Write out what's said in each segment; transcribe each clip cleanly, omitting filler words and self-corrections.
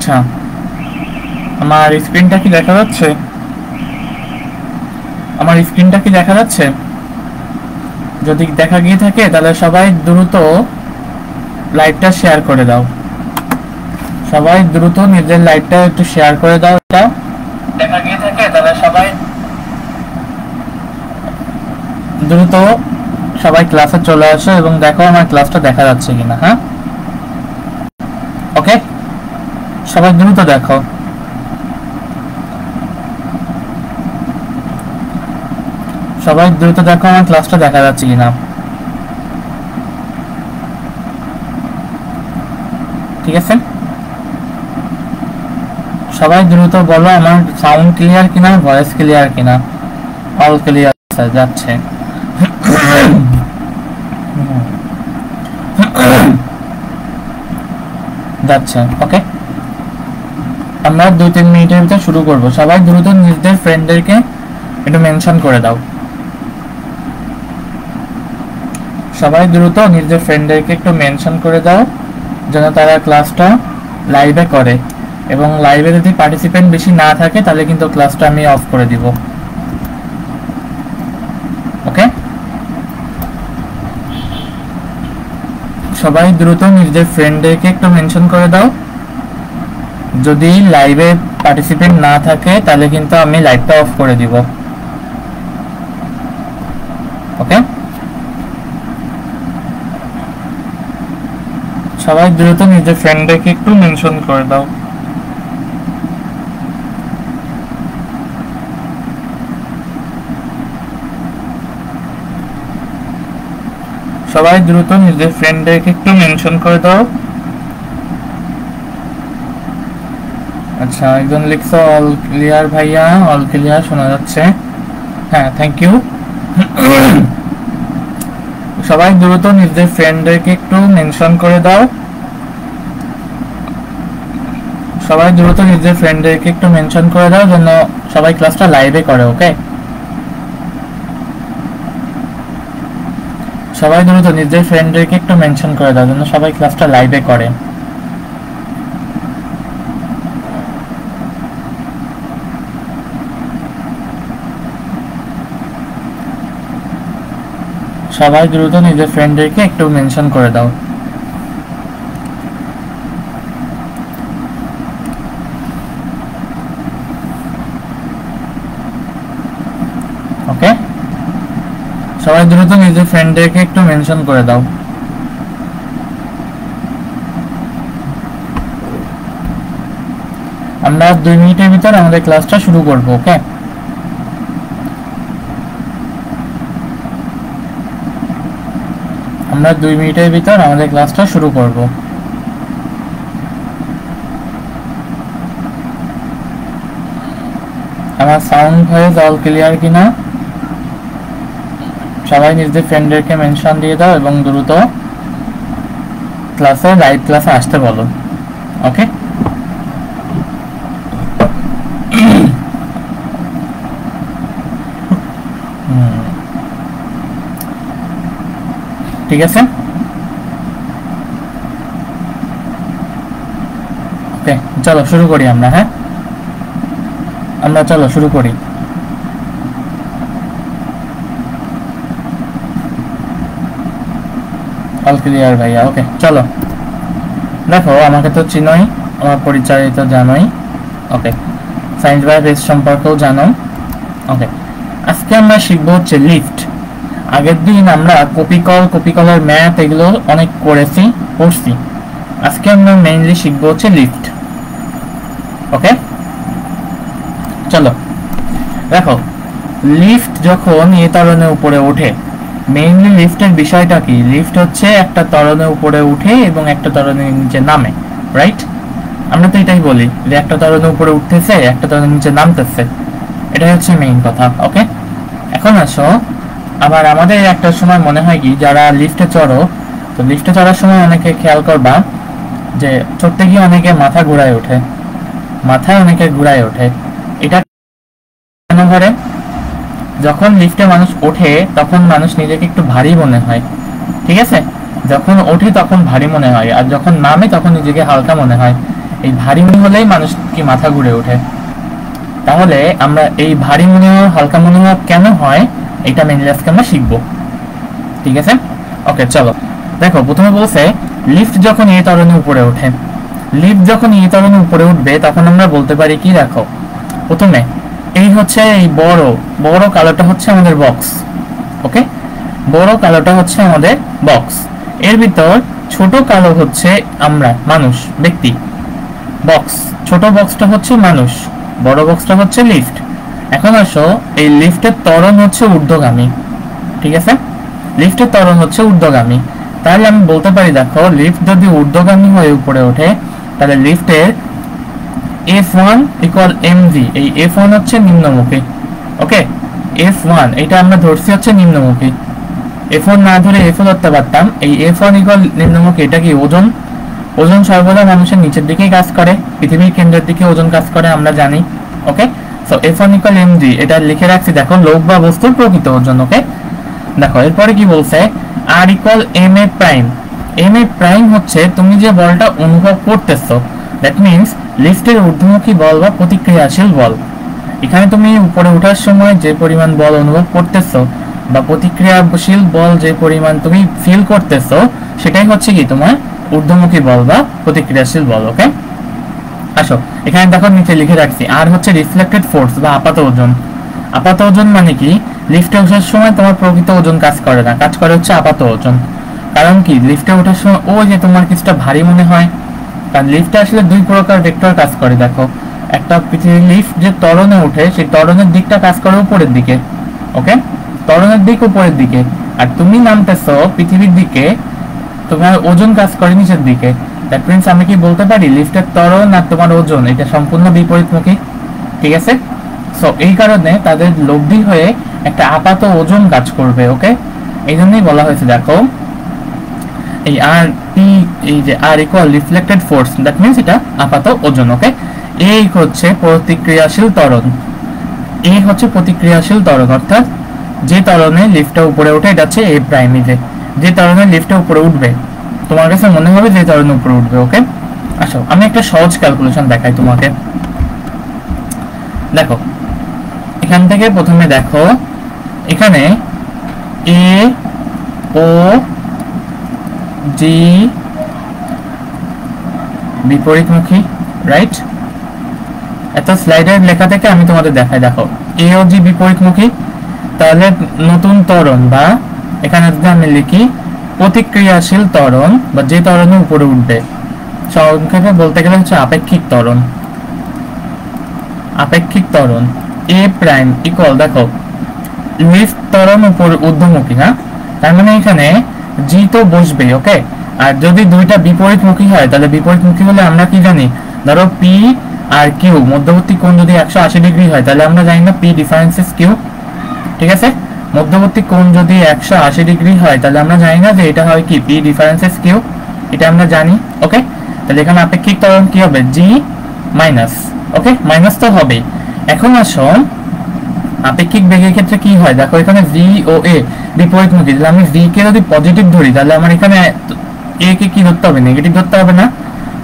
আচ্ছা, আমার স্ক্রিনটা কি দেখা যাচ্ছে? আমার স্ক্রিনটা কি দেখা যাচ্ছে? যদি দেখা গিয়ে থাকে তাহলে সবাই দ্রুত লাইভটা শেয়ার করে দাও। সবাই দ্রুত নিজের লাইভটা একটু শেয়ার করে দাও। এটা দেখা গিয়ে থাকে তাহলে সবাই দ্রুত সবাই ক্লাসে চলে আসো এবং দেখো আমার ক্লাসটা দেখা যাচ্ছে কিনা। হ্যাঁ, ওকে, সবাই দ্রুত দেখো। সবাই দ্রুত দেখো আমার ক্লাসটা দেখা যাচ্ছে কিনা। ঠিক আছে, সবাই দ্রুত বলো আমার সাউন্ড ক্লিয়ার কিনা, ভয়েস ক্লিয়ার কিনা। অল ক্লিয়ার যাচ্ছে। যাচ্ছে, ওকে। আমরা 2-3 মিনিটের ভিতরে শুরু করব। সবাই দ্রুত নিজেদের ফ্রেন্ডদেরকে একটু মেনশন করে দাও। সবাই দ্রুত নিজেদের ফ্রেন্ডদেরকে একটু মেনশন করে দাও যেন তারা ক্লাসটা লাইভে করে, এবং লাইভে যদি পার্টিসিপেন্ট বেশি না থাকে তাহলে কিন্তু ক্লাসটা আমি অফ করে দিব। ওকে, সবাই দ্রুত নিজেদের ফ্রেন্ডদেরকে একটু মেনশন করে দাও। যদি লাইভে পার্টিসিপেন্ট না থাকে তাহলে কিন্তু আমি লাইভটা অফ করে দিব। ওকে, সবাই দ্রুত নিজের ফ্রেন্ডদেরকে একটু মেনশন করে দাও। সবাই দ্রুত নিজের ফ্রেন্ডদেরকে একটু মেনশন করে দাও। আচ্ছা, একজন লিখছো অল ক্লিয়ার ভাইয়া, অল ক্লিয়ার শোনা যাচ্ছে। হ্যাঁ, থ্যাংক ইউ। সবাই দ্রুত নিজের ফ্রেন্ডদেরকে একটু মেনশন করে দাও। সবাই দ্রুত নিজের ফ্রেন্ডদেরকে একটু মেনশন করে দাও যেন সবাই ক্লাসটা লাইভে করে। ওকে, সবাই দ্রুত নিজের ফ্রেন্ডদেরকে একটু মেনশন করে দাও যেন সবাই ক্লাসটা লাইভে করে। সবাই দ্রুত নিজের ফ্রেন্ডদেরকে একটু মেনশন করে দাও। ওকে, সবাই দ্রুত নিজের ফ্রেন্ডদেরকে একটু মেনশন করে দাও। আমরা 2 মিনিটের ভিতর আমাদের ক্লাসটা শুরু করব। ওকে, আমরা 2 মিনিটের ভিতর আমাদের ক্লাসটা শুরু করব। আমার সাউন্ড ভয়েস অল ক্লিয়ার কিনা সবাই নিজেদের ফ্রেন্ডদেরকে মেনশন দিয়ে দাও এবং দ্রুত ক্লাসে লাইভ ক্লাসে আসতে বলো। ওকে, ঠিক আছে। ওকে, চলো শুরু করি আমরা। হ্যাঁ, আমরা চলো শুরু করি। অল ক্লিয়ার ভাইয়া, ওকে চলো। দেখো, আমাকে তো চিনোই, আমার পরিচয় তো জানোই। ওকে, সায়েন্স বাই বেস সম্পর্কেও জানো। ওকে, আজকে আমরা শিখবো হচ্ছে লিফট। আগের দিন আমরা কপিকলের ম্যাথ এগুলো অনেক পড়ছি। আজকে আমরা মেইনলি শিখবো হচ্ছে লিফট। ওকে, চলো। দেখো, লিফট যখন এ তরণের উপরে ওঠে, মেইনলি লিফটের বিষয়টা কি? লিফট হচ্ছে একটা তরণের উপরে উঠে এবং একটা তরণের নিচে নামে, রাইট? আমরা তো এটাই বলি যে একটা তরণের উপরে উঠতেছে, একটা তরণের নিচে নামতেছে। এটাই হচ্ছে মেইন কথা। ওকে, এখন আসো, আবার আমাদের একটা সময় মনে হয় কি, যারা লিফটে চড়ো, তো লিফটে চড়ার সময় অনেকে খেয়াল করবা যে চড়তে গিয়ে অনেকে মাথা ঘুরায় ওঠে, এটা কেন করে? যখন লিফটে মানুষ ওঠে তখন মানুষ নিজেকে একটু ভারী মনে হয়, ঠিক আছে? যখন ওঠে তখন ভারী মনে হয়, আর যখন নামে তখন নিজেকে হালকা মনে হয়। এই ভারী মনে হলেই মানুষ কি মাথা ঘুরে ওঠে। তাহলে আমরা এই ভারী মনে হওয়া হালকা মনে হওয়া কেন হয় এটা মেইনলি আজকে আমরা শিখবো, ঠিক আছে? ওকে চলো দেখো, প্রথমে বলছে লিফট যখন এই ত্বরণে উপরে ওঠে, লিফট যখন এই ত্বরণে উপরে উঠবে তখন আমরা বলতে পারি কি, দেখো প্রথমে এই হচ্ছে এই বড় বড় কালোটা হচ্ছে আমাদের বক্স, ওকে, বড় কালোটা হচ্ছে আমাদের বক্স, এর ভিতর ছোট কালো হচ্ছে আমরা মানুষ ব্যক্তি, বক্স ছোট বক্সটা হচ্ছে মানুষ, বড় বক্সটা হচ্ছে লিফট। এখন আসো এই লিফটের ত্বরণ হচ্ছে ঊর্ধ্বগামী, ঠিক আছে, লিফটের ত্বরণ হচ্ছে ঊর্ধ্বগামী। তাহলে আমি বলতে পারি দেখো লিফট যদি ঊর্ধ্বগামী হয়ে উপরে ওঠে তাহলে লিফটের F1 ইকুয়াল mv, এই F1 হচ্ছে নিম্নমুখী, ওকে, F1 এটা আমরা ধরছি হচ্ছে নিম্নমুখী, F1 না ধরে F ধরতে পারতাম, এই F1 ইকুয়াল নিম্নমুখী, এটা কি ওজন, ওজন সর্বদা মানুষের নিচের দিকেই কাজ করে, পৃথিবীর কেন্দ্রের দিকে ওজন কাজ করে আমরা জানি, ওকে। সো F1 ইকুয়াল mg এটা লিখে রাখছি, দেখো লোক বা বস্তুর প্রকৃত ওজন, ওকে। দেখো এরপরে কি বলছে, r equal ma prime, ma prime হচ্ছে তুমি যে বলটা অনুভব করতেছো, দ্যাট মিন্স লিফটের ঊর্ধ্বমুখী বল বা প্রতিক্রিয়াশীল বল। এখানে তুমি উপরে ওঠার সময় যে পরিমাণ বল অনুভব করতেছো বা প্রতিক্রিয়াশীল বল যে পরিমাণ তুমি ফিল করতেছো সেটাই হচ্ছে কি তোমার ঊর্ধ্বমুখী বল বা প্রতিক্রিয়াশীল বল, ওকে। আসো এখানে দেখো নিচে লিখে রাখছি আর হচ্ছে রিফ্লেক্টেড ফোর্স বা আপাত ওজন। আপাত ওজন মানে কি, লিফটে ওঠার সময় তোমার প্রকৃত ওজন কাজ করে না, কাজ করে হচ্ছে আপাত ওজন। কারণ কি, লিফটে ওঠার সময় ও যে তোমার কিছুটা ভারী মনে হয়, কারণ লিফটে আসলে দুই প্রকার ভেক্টর কাজ করে, দেখো একটা পৃথিবীর লিফট যে ত্বরণে ওঠে সেই ত্বরণের দিকটা কাজ করে উপরের দিকে, ওকে, ত্বরণের দিক উপরের দিকে, আর তুমি নামতেছো পৃথিবীর দিকে তোমার ওজন কাজ করে নিচের দিকে। দ্যাট মিন্স আমি কি বলতে পারি লিফটের ত্বরণ আর তোমার ওজন এটা সম্পূর্ণ বিপরীতমুখী, ঠিক আছে। সো এই কারণে তাদের লব্ধি হয়ে একটা আপাত ওজন কাজ করবে, ওকে। এই জন্যই বলা হয়েছে দেখো এই আর পি, এই যে R equal reflected force, that means এটা আপাত ওজন, ওকে। এই হচ্ছে প্রতিক্রিয়াশীল ত্বরণ, এই হচ্ছে প্রতিক্রিয়াশীল ত্বরণ, অর্থাৎ যে ত্বরণে লিফটটা উপরে ওঠে এটা হচ্ছে এ প্রাইম, যে ত্বরণে লিফটটা উপরে উঠবে তোমার কাছে মনে হবে যে ত্বরণে উপরে উঠবে, ওকে। আসো আমি একটা সহজ ক্যালকুলেশন দেখাই তোমাকে, দেখো এখান থেকে প্রথমে দেখো এখানে এ ও জি বিপরীতমুখী, রাইট। এত স্লাইডের লেখা থেকে আমি তোমাদের দেখাই, দেখো এ ও জি বিপরীতমুখী, তাহলে নতুন ত্বরণ বা এখানে যদি আমি লিখি প্রতিক্রিয়াশীল ত্বরণ বা যে ত্বরণে উপরে উঠবে, সংক্ষেপে বলতে গেলে হচ্ছে আপেক্ষিক ত্বরণ। আপেক্ষিক ত্বরণ এ প্রাইম ইকুয়াল, দেখো লিফট ত্বরণ উপর ঊর্ধ্বমুখী, হ্যাঁ, তার মানে এখানে জি তো বসবে, ওকে। আর যদি দুইটা বিপরীতমুখী হয় তাহলে বিপরীতমুখী হলে আমরা কি জানি, ধরো পি আর কিউ মধ্যবর্তী কোণ যদি 180 ডিগ্রি হয় তাহলে আমরা জানি না পি ডিফারেন্সেস কিউ, ঠিক আছে। মধ্যবর্তী কোণ যদি 180 ডিগ্রি হয় তাহলে আমরা জানি না যে এটা হয় কি পি ডিফারেন্সেস কিউ, এটা আমরা জানি, ওকে। তাহলে এখানে আপেক্ষিক ত্বরণ কি হবে, জি মাইনাস, ওকে, মাইনাস তো হবে। এখন আসো আপেক্ষিক বেগের ক্ষেত্রে কি হয়, দেখো এখানে ভি ও এ বিপরীতমুখী, তাহলে আমি ভি কে যদি পজিটিভ ধরি তাহলে আমার এখানে এ কে কি ধরতে হবে, নেগেটিভ ধরতে হবে না,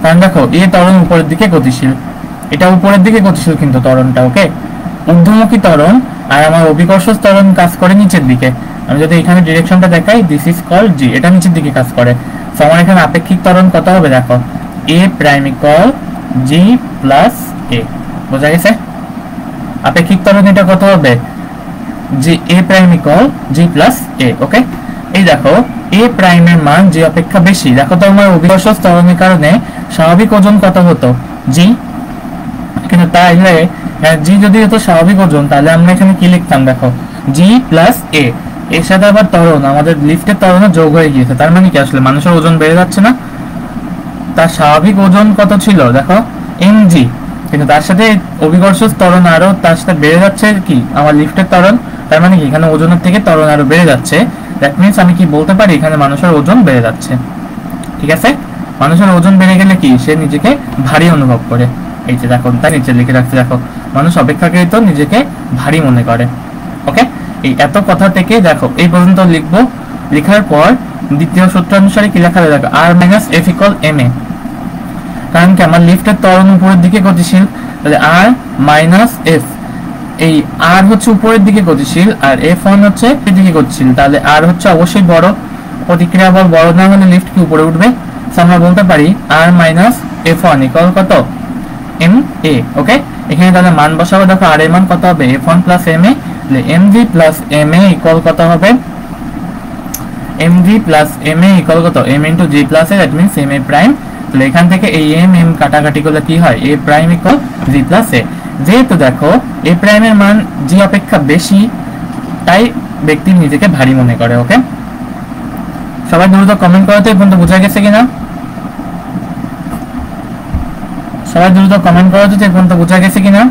কারণ দেখো এ ত্বরণ উপরের দিকে গতিশীল, এটা উপরের দিকে গতিশীল কিন্তু ত্বরণটা, ওকে, ঊর্ধ্বমুখী ত্বরণ, আর আমার অভিকর্ষ ত্বরণ কাজ করে নিচের দিকে। আমি যদি এখানে ডিরেকশনটা দেখাই, দিস ইজ কল্ড জি, এটা নিচের দিকে কাজ করে। সো আমার এখানে আপেক্ষিক ত্বরণ কত হবে, দেখো এ প্রাইম ইকুয়াল জি প্লাস এ, বোঝা গেছে। আপেক্ষিক ত্বরণ এটা কত হবে, জি এ প্রাইম ইকুয়াল জি প্লাস এ, ওকে। এই দেখো এ প্রাইমের মান জি অপেক্ষা বেশি, দেখো তো আমার অভিকর্ষ ত্বরণের কারণে স্বাভাবিক ওজন কত হতো, জি, কিন্তু তাহলে জি যদি হতো স্বাভাবিক ওজন তাহলে আমরা এখানে কি লিখতাম, দেখো জি প্লাস এ, এর সাথে আবার ত্বরণ আমাদের লিফটের ত্বরণে যোগ হয়ে গিয়েছে, তার মানে কি আসলে মানুষের ওজন বেড়ে যাচ্ছে না, তার স্বাভাবিক ওজন কত ছিল দেখো mg, কিন্তু তার সাথে অভিকর্ষ ত্বরণ আরো তার সাথে বেড়ে যাচ্ছে কি আমার লিফটের ত্বরণ, তার মানে কি এখানে ওজনের থেকে ত্বরণ আরো বেড়ে যাচ্ছে। দ্যাট মিন্স আমি কি বলতে পারি এখানে মানুষের ওজন বেড়ে যাচ্ছে, ঠিক আছে। মানুষের ওজন বেড়ে গেলে কি সে নিজেকে ভারী অনুভব করে, এই যে দেখো তার নিচে লিখে রাখছে, দেখো মানুষ অপেক্ষাকৃত নিজেকে ভারী মনে করে, ওকে। এই এত কথা থেকে দেখো এই পর্যন্ত লিখবো, লেখার পর দ্বিতীয় সূত্র অনুসারে কি লেখা হবে, দেখো আর minus F equal M A, কারণ কি আমার লিফটের ত্বরণ উপরের দিকে গতিশীল, তাহলে আর মাইনাস এফ, এই আর হচ্ছে উপরের দিকে গতিশীল আর F1 হচ্ছে দিকে গতিশীল, তাহলে আর হচ্ছে অবশ্যই বড়, প্রতিক্রিয়া বল বড় না হলে লিফট কি উপরে উঠবে। আমরা বলতে পারি আর মাইনাস F1 ইকুয়াল কত এম এ। ওকে, এখানে তাহলে মান বসাবো, দেখো আর এর মান কত হবে F1 প্লাস এম এ, তাহলে mv plus M A equal কত হবে mv plus M A equal কত m into g plus A, that means m a prime. তাহলে এখান থেকে এই m কাটাকাটি করলে কি হয় a prime equal g plus a। যেহেতু দেখো a প্রাইমের মান g অপেক্ষা বেশি, তাই ব্যক্তি নিজেকে ভারী মনে করে। ওকে, সবাই দ্রুত কমেন্ট করো তো এই পর্যন্ত বোঝা গেছে কিনা, সবাই দ্রুত কমেন্ট করো তো এই পর্যন্ত বোঝা গেছে কিনা।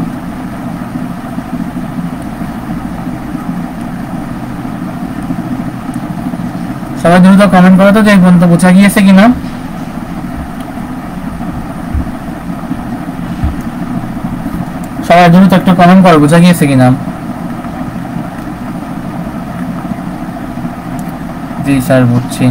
সবাই দ্রুত কমেন্ট করো তো এই পর্যন্ত বোঝা গিয়েছে কিনা। সবাই দ্রুত একটু কমেন্ট করো বোঝা গিয়েছে কিনা। জি স্যার বুঝছি।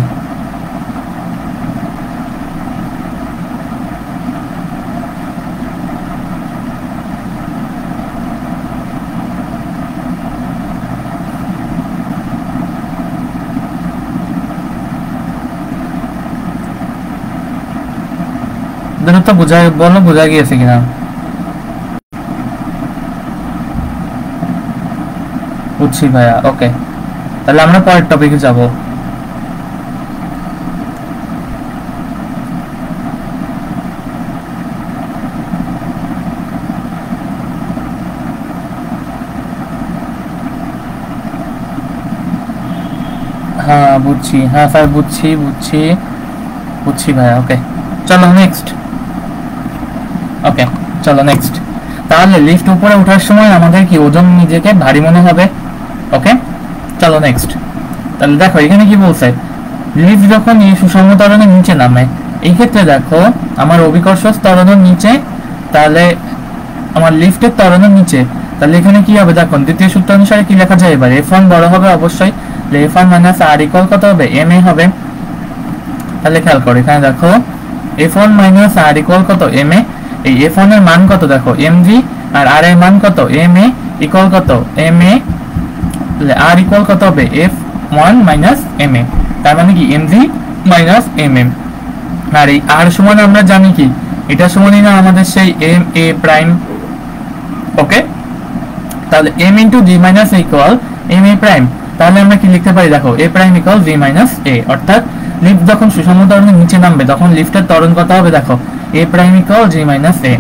দ্রুত বোঝা বলো বোঝা গিয়েছে কিনা। বুঝছি ভাইয়া। ওকে, তাহলে আমরা পরের টপিকে যাব। হ্যাঁ বুঝছি, হ্যাঁ স্যার বুঝছি বুঝছি বুঝছি ভাইয়া। ওকে চলো নেক্সট। ওকে চলো নেক্সট। তাহলে লিফট উপরে ওঠার সময় আমাদের কি ওজন নিজেকে ভারী মনে হবে। ওকে চলো নেক্সট। তাহলে দেখো এখানে কি বলছে, লিফট যখন এই সুষম ত্বরণের নিচে নামে, এই ক্ষেত্রে দেখো আমার অভিকর্ষ ত্বরণের নিচে, তাহলে আমার লিফটের ত্বরণের নিচে, তাহলে এখানে কি হবে দেখো দ্বিতীয় সূত্র অনুসারে কি লেখা যায় এবার F1 বড় হবে অবশ্যই, F1 মাইনাস আর ইকুয়াল কত হবে ma হবে। তাহলে খেয়াল করো এখানে দেখো F1 মাইনাস আর ইকুয়াল কত ma, এই F1 এর মান কত দেখো mv আর r এর মান কত ma ইকুয়াল কত ma, তাহলে r ইকুয়াল কত হবে F1 মাইনাস ma, তার মানে কি mv মাইনাস mm। আর এই r সমান আমরা জানি কি এটা সমানই না আমাদের সেই ma প্রাইম। ওকে, তাহলে m into g minus a equal ma prime, তাহলে আমরা কি লিখতে পারি দেখো a prime equal g minus a, অর্থাৎ লিফট যখন সুষম ত্বরণের নিচে নামবে তখন লিফটের ত্বরণ কত হবে দেখো a prime equal g minus a।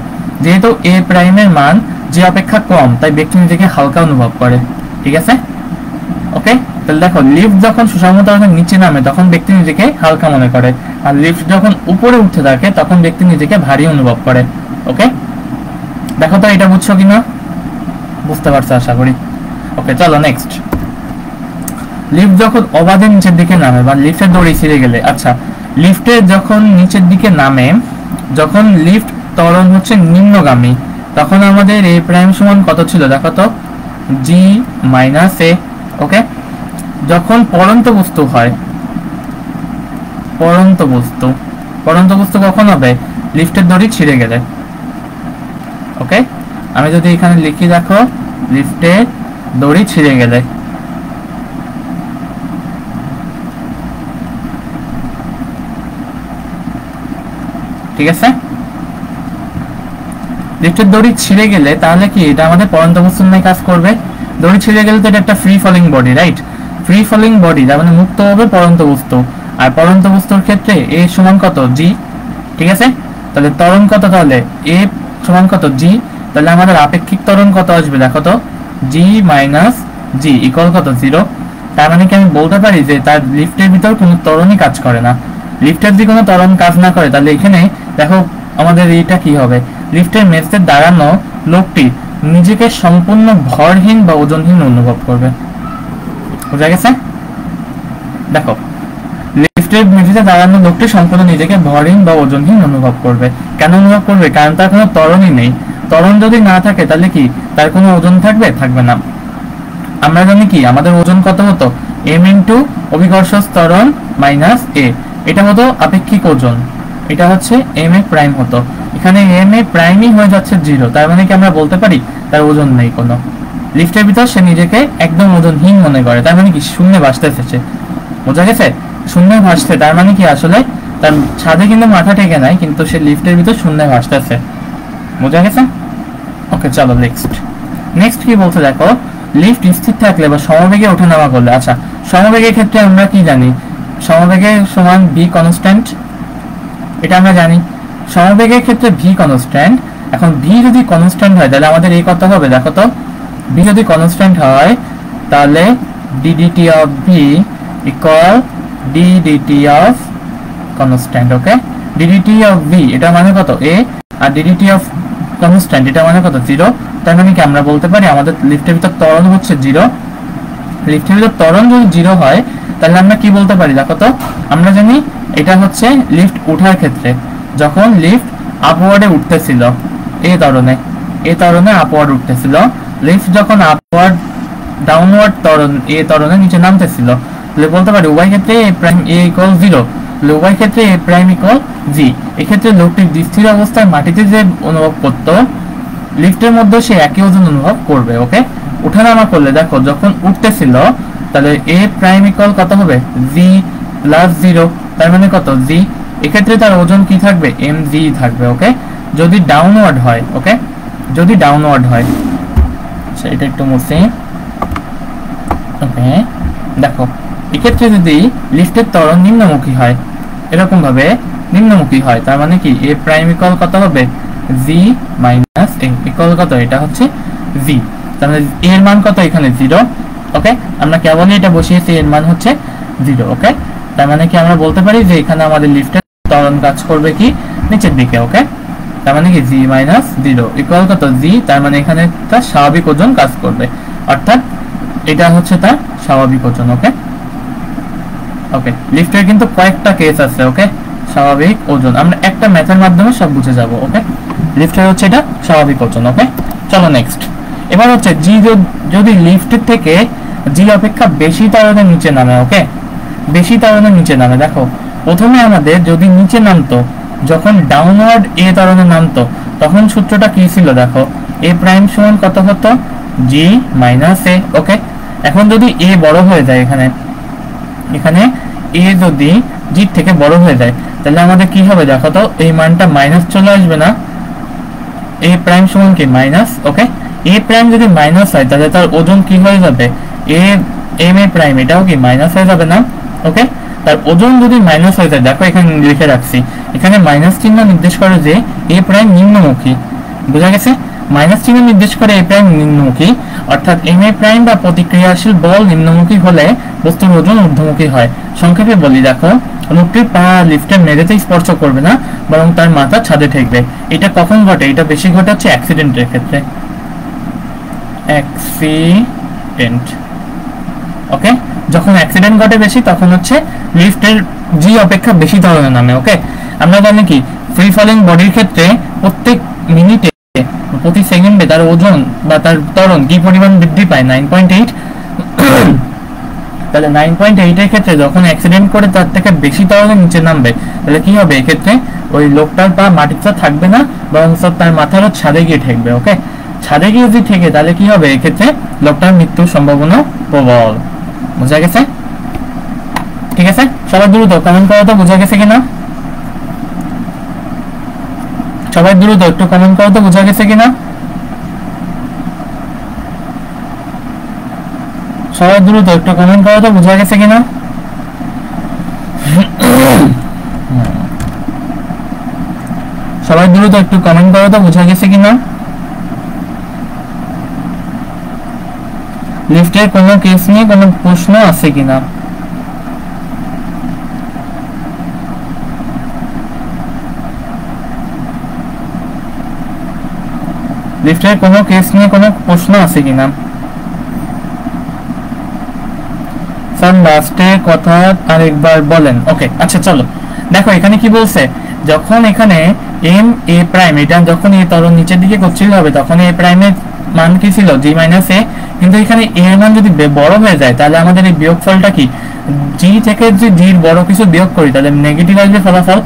যেহেতু a প্রাইমের মান g অপেক্ষা কম, তাই ব্যক্তি নিজেকে হালকা অনুভব করে। ঠিক আছে, ওকে, তাহলে দেখো লিফট যখন সুষম ত্বরণের নিচে নামে তখন ব্যক্তি নিজেকে হালকা মনে করে, আর লিফট যখন উপরে উঠতে থাকে তখন ব্যক্তি নিজেকে ভারী অনুভব করে। ওকে, দেখো তো এটা বুঝছো কিনা, বুঝতে পারছো আশা করি। ওকে চলো নেক্সট। লিফট যখন অবাধে নিচের দিকে নামে বা লিফটের দড়ি ছিঁড়ে গেলে, আচ্ছা লিফটে যখন নিচের দিকে নামে, যখন লিফট ত্বরণ হচ্ছে নিম্নগামী, তখন আমাদের a প্রাইম সমান কত ছিল দেখো তো g মাইনাস a। ওকে, যখন পড়ন্ত বস্তু হয়, পড়ন্ত বস্তু কখন হবে লিফটের দড়ি ছিঁড়ে গেলে। ওকে, আমি যদি এখানে লিখি দেখো লিফটের দড়ি ছিঁড়ে গেলে, ঠিক আছে, লিফটের দড়ি ছিঁড়ে গেলে তাহলে কি এটা আমাদের পড়ন্ত বস্তুর নিয়ে কাজ করবে। দড়ি ছিঁড়ে গেলে তো এটা একটা free falling body, right, free falling body তার মানে মুক্ত হবে পড়ন্ত বস্তু, আর পড়ন্ত বস্তুর ক্ষেত্রে a সমান কত g। ঠিক আছে, তাহলে ত্বরণ কত, তাহলে a সমান কত g, তাহলে আমাদের আপেক্ষিক ত্বরণ কত আসবে দেখো তো g মাইনাস g ইকুয়াল কত 0। তার মানে কি আমি বলতে পারি যে তার লিফটের ভিতর কোনো ত্বরণই কাজ করে না। লিফটের যদি কোনো ত্বরণ কাজ না করে তাহলে এখানে দেখো আমাদের এইটা কি হবে, লিফটের মেঝেতে দাঁড়ানো লোকটি নিজেকে সম্পূর্ণ ভরহীন বা ওজনহীন অনুভব করবে। বুঝা গেছে, দেখো লিফটের মেঝেতে দাঁড়ানো লোকটি সম্পূর্ণ নিজেকে ভরহীন বা ওজনহীন অনুভব করবে। কেন অনুভব করবে, কারণ তার কোনো ত্বরণই নেই। ত্বরণ যদি না থাকে তাহলে কি তার কোনো ওজন থাকবে, থাকবে না। আমরা জানি কি আমাদের ওজন কত হতো m ইনটু অভিকর্ষ ত্বরণ মাইনাস a, এটা হতো আপেক্ষিক ওজন। এটা হচ্ছে এম এ প্রাইম হতো, এখানে এম এ প্রাইমই হয়ে যাচ্ছে 0, তার মানে কি আমরা বলতে পারি তার ওজন নেই কোনো। লিফটের ভিতর সে নিজেকে একদম ওজনহীন মনে করে, তার মানে কি শূন্যে ভাসতেছে সে, বোঝা গেছে? শূন্যে ভাসছে তার মানে কি আসলে তার ছাদে কিন্তু মাথা টেকে নাই, কিন্তু সে লিফটের ভিতর শূন্যে ভাসতেছে, বোঝা গেছে? ওকে চলো নেক্সট কি বলতে দেখো, লিফট স্থির থাকলে বা সমবেগে ওঠানামা করলে, আচ্ছা সমবেগের ক্ষেত্রে আমরা কি জানি, সমবেগের সমান ভি কনস্ট্যান্ট, এটা আমরা জানি। সমবেগের ক্ষেত্রে ভি কনস্ট্যান্ট, এখন ভি যদি কনস্ট্যান্ট হয় তাহলে আমাদের এই কথা হবে, দেখো তো ভি যদি কনস্ট্যান্ট হয় তাহলে DDT of V equal DDT of constant. Okay, DDT of V এটা মানে কত এ, আর ডিডিটি অফ কনস্ট্যান্ট এটা মানে কত 0, তার মানে কি আমরা বলতে পারি আমাদের লিফটের ভিতর ত্বরণ হচ্ছে 0। লিফটের ভিতর ত্বরণ যদি 0 হয় তাহলে আমরা কি বলতে পারি দেখো তো, আমরা জানি এটা হচ্ছে লিফট ওঠার ক্ষেত্রে, যখন লিফট আপওয়ার্ডে উঠতেছিল এ ত্বরণে আপওয়ার্ড উঠতেছিল, লিফট যখন আপওয়ার্ড ডাউনওয়ার্ড ত্বরণ এ ত্বরণে নিচে নামতেছিল, তাহলে বলতে পারি উভয় ক্ষেত্রে এ প্রাইম এ ইকুয়াল 0, উভয় ক্ষেত্রে এ প্রাইম ইকুয়াল জি। এক্ষেত্রে লোকটি স্থির অবস্থায় মাটিতে যে অনুভব করত লিফটের মধ্যে সে একই ওজন অনুভব করবে। ওকে, ওঠানামা করলে দেখো যখন উঠতেছিল তাহলে এ প্রাইম ইকুয়াল কত হবে জি প্লাস 0, তার মানে কত জি, এক্ষেত্রে তার ওজন কি থাকবে এম জি থাকবে। ওকে, যদি ডাউনওয়ার্ড হয়, ওকে যদি ডাউনওয়ার্ড হয়, আচ্ছা এটা একটু মুছি। ওকে দেখো এক্ষেত্রে যদি লিফটের ত্বরণ নিম্নমুখী হয়, এরকম ভাবে নিম্নমুখী হয়, তার মানে কি এ প্রাইম ইকুয়াল কত হবে জি মাইনাস এ ইকুয়াল কত, এটা হচ্ছে জি, তার মানে এর মান কত এখানে 0। ওকে, আমরা কেবলই এটা বসিয়েছি, এর মান হচ্ছে 0। ওকে, তার মানে কি আমরা বলতে পারি যে এখানে আমাদের লিফটের ত্বরণ কাজ করবে কি নিচের দিকে। ওকে, তার মানে কি জি মাইনাস 0 ইকুয়াল কত জি, তার মানে এখানে তার স্বাভাবিক ওজন কাজ করবে, অর্থাৎ এটা হচ্ছে তার স্বাভাবিক ওজন। ওকে ওকে, লিফটের কিন্তু কয়েকটা কেস আছে। ওকে, স্বাভাবিক ওজন আমরা একটা ম্যাথের মাধ্যমে সব বুঝে যাব। ওকে, লিফটের হচ্ছে এটা স্বাভাবিক ওজন। ওকে চলো নেক্সট, এবার হচ্ছে জি যদি লিফটের থেকে জি অপেক্ষা বেশি ত্বরণের নিচে নামে। ওকে, বেশি ত্বরণের নিচে নামে, দেখো প্রথমে আমাদের যদি নিচে নামতো, যখন ডাউনওয়ার্ড এ ত্বরণে নামতো তখন সূত্রটা কি ছিল দেখো, এ প্রাইম সমান কত হতো জি মাইনাস এ। ওকে, এখন যদি এ বড় হয়ে যায়, এখানে এ যদি জি থেকে বড় হয়ে যায় তাহলে আমাদের কি হবে দেখো তো, এই মানটা মাইনাস চলে আসবে না, এ প্রাইম সমান কি মাইনাস। ওকে, এ প্রাইম যদি মাইনাস হয় তাহলে তার ওজন কি হয়ে যাবে এ এম এ প্রাইম, এটাও কি মাইনাস হয়ে যাবে না। ওকে, তার ওজন যদি মাইনাস হয়ে যায়, দেখো এখানে লিখে রাখছি, এখানে মাইনাস চিহ্ন নির্দেশ করে যে এ প্রাইম নিম্নমুখী, বোঝা গেছে? মাইনাস চিহ্ন নির্দেশ করে এ প্রাইম নিম্নমুখী, অর্থাৎ এম এ প্রাইম বা প্রতিক্রিয়াশীল বল নিম্নমুখী হলে বস্তুর ওজন ঊর্ধ্বমুখী হয়। সংক্ষেপে বলি দেখো, লোকটির পা লিফটের মেঝেতে স্পর্শ করবে না, বরং তার মাথা ছাদে ঠেকবে। এটা কখন ঘটে? এটা বেশি ঘটে হচ্ছে অ্যাক্সিডেন্টের ক্ষেত্রে, অ্যাক্সিডেন্ট। ওকে, যখন অ্যাক্সিডেন্ট ঘটে বেশি তখন হচ্ছে লিফটের জি অপেক্ষা বেশি ত্বরণে নামে। ওকে, আমরা জানি কি ফ্রি ফলিং বডির ক্ষেত্রে প্রত্যেক মিনিটে প্রতি সেকেন্ডে তার ওজন বা তার ত্বরণ কি পরিমাণ বৃদ্ধি পায় 9.8, তাহলে 9.8 এর ক্ষেত্রে যখন অ্যাক্সিডেন্ট করে তার থেকে বেশি ত্বরণে নিচে নামবে তাহলে কি হবে, এক্ষেত্রে ওই লোকটার পা মাটিতে থাকবে না, বরং তার মাথারও ছাদে গিয়ে ঠেকবে। ওকে, ছাদে গিয়ে যদি ঠেকে তাহলে কি হবে, এক্ষেত্রে লোকটার মৃত্যুর সম্ভাবনা প্রবল। বোঝা গেছে? ঠিক আছে, সবাই দ্রুত কমেন্ট করো তো বোঝা গেছে কিনা, সবাই দ্রুত একটু কমেন্ট করো তো বোঝা গেছে কিনা, সবাই দ্রুত একটু কমেন্ট করো তো বোঝা গেছে কিনা। সবাই দ্রুত একটু কমেন্ট করো তো বোঝা গেছে কিনা। লিফটের কোনো কেস নিয়ে কোনো প্রশ্ন আছে কিনা? লিফটের কোনো কেস নিয়ে কোনো প্রশ্ন আছে কিনা? স্যার লাস্টের কথা আরেকবার বলেন। ওকে আচ্ছা চলো দেখো এখানে কি বলছে, যখন এখানে এম এ প্রাইম এটা যখন এই ত্বরণ নিচের দিকে গতিশীল হবে তখন এ প্রাইমের মান কি ছিল জি মাইনাস এ, কিন্তু এখানে এ এর মান যদি বড় হয়ে যায় তাহলে আমাদের এই বিয়োগফলটা কি, জি থেকে যদি জির বড় কিছু বিয়োগ করি তাহলে নেগেটিভ আসবে ফলাফল।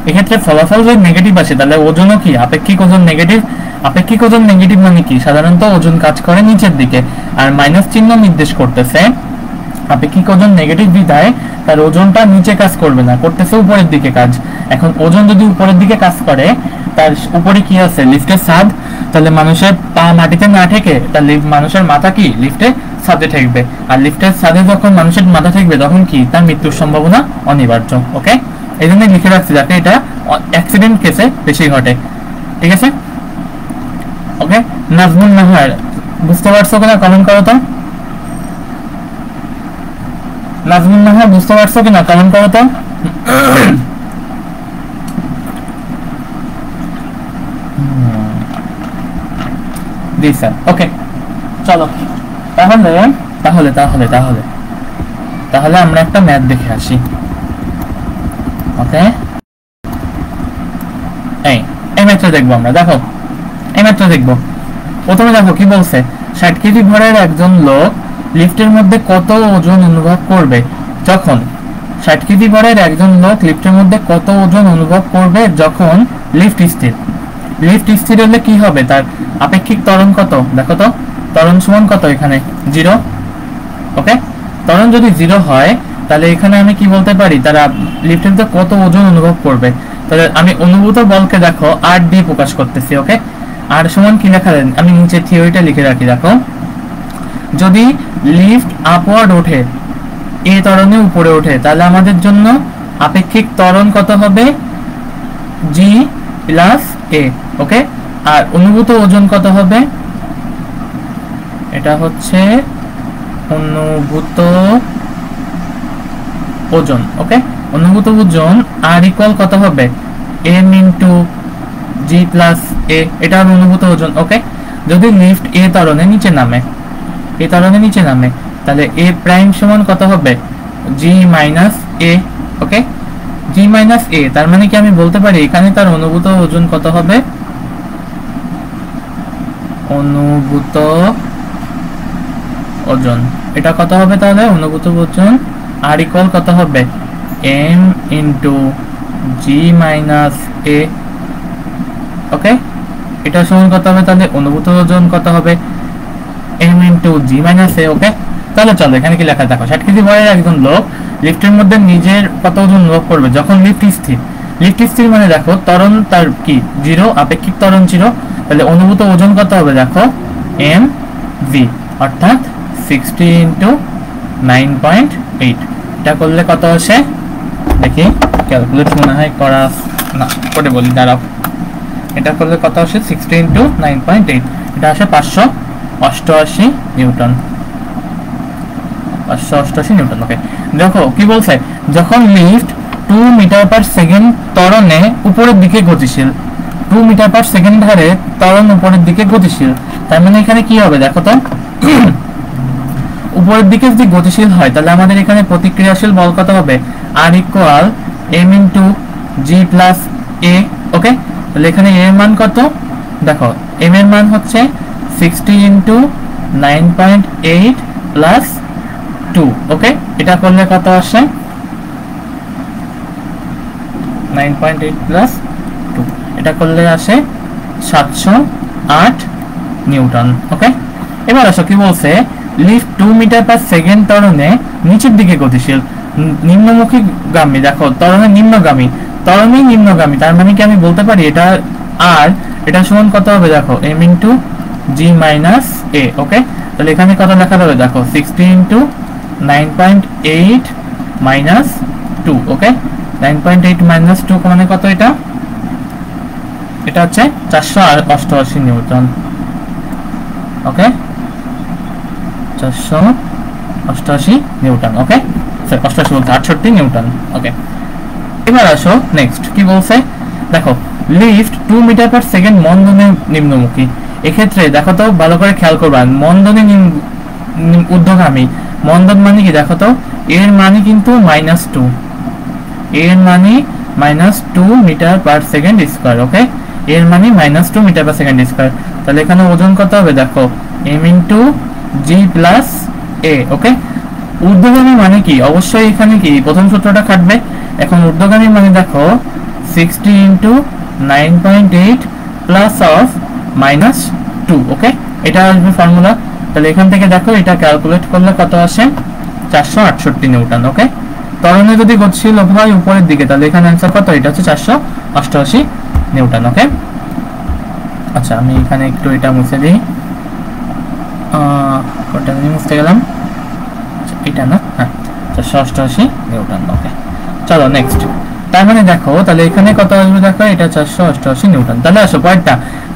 এক্ষেত্রে ফলাফল যদি নেগেটিভ আসে তাহলে ওজনও কি আপেক্ষিক ওজন নেগেটিভ। আপেক্ষিক ওজন নেগেটিভ মানে কি, সাধারণত ওজন কাজ করে নিচের দিকে, আর মাইনাস চিহ্ন নির্দেশ করতেছে আপেক্ষিক ওজন নেগেটিভ বিধায় তার ওজনটা নিচে কাজ করবে না, করতেছে উপরের দিকে কাজ। এখন ওজন যদি উপরের দিকে কাজ করে, তার উপরে কি আছে, লিফটের ছাদ, তাহলে মানুষের পা মাটিতে না ঠেকে তাহলে মানুষের মাথা কি লিফটে ছাদে ঠেকবে, আর লিফটের ছাদে যখন মানুষের মাথা ঠেকবে তখন কি তার মৃত্যুর সম্ভাবনা অনিবার্য। ওকে, এই জন্য লিখে রাখছি যাতে এটা অ্যাক্সিডেন্ট কেসে বেশি ঘটে। ঠিক আছে, ওকে। নাজমুল নাহার বুঝতে পারছো কিনা কমেন্ট করো তো। নাজমুল নাহার বুঝতে পারছো কিনা কমেন্ট করো তো। জি স্যার, ওকে চলো তাহলে তাহলে তাহলে তাহলে তাহলে আমরা একটা ম্যাথ দেখে আসি। ওকে, এই ম্যাথটা দেখবো আমরা। দেখো এই ম্যাথটা দেখবো। প্রথমে দেখো কি বলছে, 60 কেজি ভরের একজন লোক লিফটের মধ্যে কত ওজন অনুভব করবে যখন 60 কেজি ভরের একজন লোক লিফটের মধ্যে কত ওজন অনুভব করবে যখন লিফট স্থির। লিফট স্থির হলে কি হবে, তার আপেক্ষিক ত্বরণ কত, দেখো তো ত্বরণ সমান কত, এখানে 0। ওকে, ত্বরণ যদি 0 হয় তাহলে এখানে আমি কি বলতে পারি, তারা লিফটের মধ্যে কত ওজন অনুভব করবে। তাহলে আমি অনুভূত বলকে দেখো আর দিয়ে প্রকাশ করতেছি। ওকে, আর সমান কি লেখা যায়, আমি নিচে থিওরিটা লিখে রাখি। দেখো, যদি লিফট আপওয়ার্ড ওঠে, এ ত্বরণে উপরে ওঠে, তাহলে আমাদের জন্য আপেক্ষিক ত্বরণ কত হবে, g প্লাস a। ওকে, আর অনুভূত ওজন কত হবে, এটা হচ্ছে অনুভূত ওজন। ওকে, অনুভূত ওজন আর ইকুয়াল কত হবে, m into g plus a, এটা হবে অনুভূত ওজন। ওকে, যদি লিফট a ত্বরণে নিচে নামে, a ত্বরণে নিচে নামে, তাহলে a প্রাইম সমান কত হবে, g minus a। Okay, g minus a, তার মানে কি আমি বলতে পারি এখানে তার অনুভূত ওজন কত হবে, অনুভূত ওজন এটা কত হবে, তাহলে অনুভূত ওজন আর ইকুয়াল কত হবে, m into g minus a। ওকে, এটা সমান কত হবে, তাহলে অনুভূত ওজন কত হবে, m into g minus a। Okay, তাহলে চলো এখানে কি লেখা, দেখো 60 কেজি ভরের একজন লোক লিফটের মধ্যে নিজের কত ওজন অনুভব করবে যখন লিফট স্থির। লিফট স্থির মানে দেখো ত্বরণ তার কি 0, আপেক্ষিক ত্বরণ 0, তাহলে অনুভূত ওজন কত হবে, দেখো m v, অর্থাৎ 60 ইনটু 9.8। এটা করলে কত আসে দেখি, ক্যালকুলেট মনে হয় করা না, করে বলি দাঁড়াও। এটা করলে কত আসে, 60 ইনটু 9.8, এটা আসে 588 নিউটন। 588 নিউটন। ওকে, দেখো কি বলছে, যখন লিফট 2 মিটার পার সেকেন্ড ত্বরণে উপরের দিকে গতিশীল, 2 মিটার পার সেকেন্ড হারে ত্বরণ উপরের দিকে গতিশীল, তার মানে এখানে কি হবে দেখো তো, উপরের দিকে যদি গতিশীল হয় তাহলে আমাদের এখানে প্রতিক্রিয়াশীল বল কত হবে, R equal m into g plus a। Okay, তাহলে এখানে a এর মান কত, দেখো m এর মান হচ্ছে 60 ইনটু 9.8 প্লাস 2। ওকে, এটা করলে কত আসে, 9.8 প্লাস 2, এটা করলে আসে 708 নিউটন। ওকে, এবার আসো কি বলছে, লিফট 2 মিটার পার সেকেন্ড ত্বরণে নিচের দিকে গতিশীল, নিম্নমুখী গামী, দেখো ত্বরণে নিম্নগামী, ত্বরণেই নিম্নগামী, তার মানে কি আমি বলতে পারি এটা আর এটা সমান কত হবে, দেখো m into g minus a। Okay, তাহলে এখানে কত লেখা হবে, দেখো 60 ইনটু 9.8 মাইনাস 2। ওকে, 9.8 মাইনাস 2 মানে কত, এটা এটা হচ্ছে 488 নিউটন। ওকে, 488 নিউটন। ওকে, 88 বলতে 68 নিউটন। ওকে, এবার আসো নেক্সট কি বলছে, দেখো লিফট 2 মিটার পার সেকেন্ড মন্দনে নিম্নমুখী, এক্ষেত্রে দেখো তো ভালো করে খেয়াল করবা, মন্দনে ঊর্ধ্বগামী, মন্দন মানে কি দেখো তো, এর মানে কিন্তু -2, এর মানে -2 মিটার পার সেকেন্ড স্কয়ার। ওকে, এর মানে -2 মিটার পার সেকেন্ড স্কয়ার, তাহলে এখানে ওজন কত হবে, দেখো m into g plus a। ওকে, ঊর্ধ্বগামী মানে কি, অবশ্যই এখানে কি প্রথম সূত্রটা খাটবে। এখন ঊর্ধ্বগামী মানে দেখো 60 ইন্টু 9.8 প্লাস অফ -2। ওকে, এটা আসবে ফর্মুলা। তাহলে এখান থেকে দেখো এটা ক্যালকুলেট করলে কত আসে, 468 নিউটন। ওকে, ত্বরণে যদি গতিশীল হয় উপরের দিকে, তাহলে এখানে অ্যান্সার কত, এটা হচ্ছে 488 নিউটন। ওকে, আচ্ছা আমি এখানে একটু এটা মুছে দিই, কটা মুছতে গেলাম, এটা না, হ্যাঁ 488 নিউটন। ওকে, চলো নেক্সট। তার মানে দেখো তাহলে এখানে কত আসবে, দেখো এটা 488 নিউটন। তাহলে আসো পরেরটা,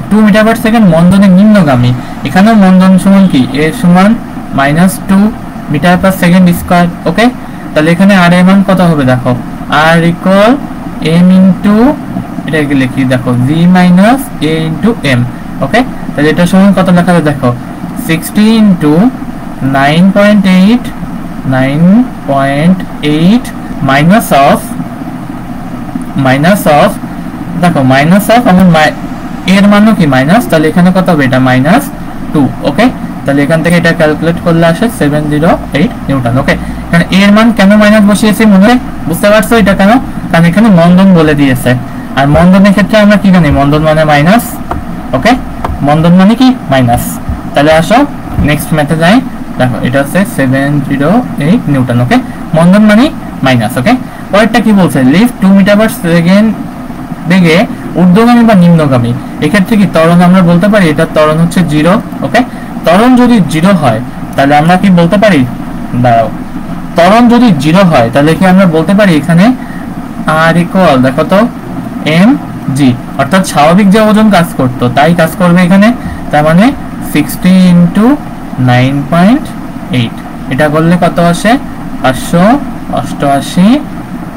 2 মিটার পার সেকেন্ড মন্দনের নিম্নগামী। এখানেও মন্দন সমান কি, a সমান -2 metre per second square. Okay, তাহলে এখানে আর এর মান কত হবে, দেখো r ইকুয়াল m ইনটু, এটাকে লিখি দেখো g minus a into m। ওকে, তাহলে এটা সমান কত লেখা যাবে, দেখো 60 ইনটু 9.8 মাইনাস অফ দেখো মাইনাস অফ আমার এর মানও কি মাইনাস, তাহলে এখানে কত হবে, এটা -2। ওকে, তাহলে এখান থেকে এটা ক্যালকুলেট করলে আসে 708 নিউটন। ওকে, এখানে এর মান কেন মাইনাস বসিয়েছি মনে বুঝতে পারছো এটা কেন, কারণ এখানে মন্দন বলে দিয়েছে, আর মন্দনের ক্ষেত্রে আমরা কি জানি, মন্দন মানে মাইনাস। ওকে, মন্দন মানে কি মাইনাস। তাহলে আসো নেক্সট ম্যাথে যাই, দেখো এটা হচ্ছে 708 নিউটন। ওকে, মন্দন মানে মাইনাস। ওকে, পরেরটা কি বলছে, লিফট 2 মিটার পার সেকেন্ড বেগে ঊর্ধ্বগামী বা নিম্নগামী। এক্ষেত্রে কি ত্বরণ আমরা বলতে পারি, এটা ত্বরণ হচ্ছে 0। ওকে, ত্বরণ যদি 0 হয় তাহলে আমরা কি বলতে পারি, দাঁড়াও, ত্বরণ যদি 0 হয় তাহলে কি আমরা বলতে পারি এখানে r ইকুয়াল, দেখো তো mg, অর্থাৎ স্বাভাবিক যে ওজন কাজ করতো তাই কাজ করবে এখানে। তার মানে 60 ইন্টু 9.8, এটা করলে কত আসে, 588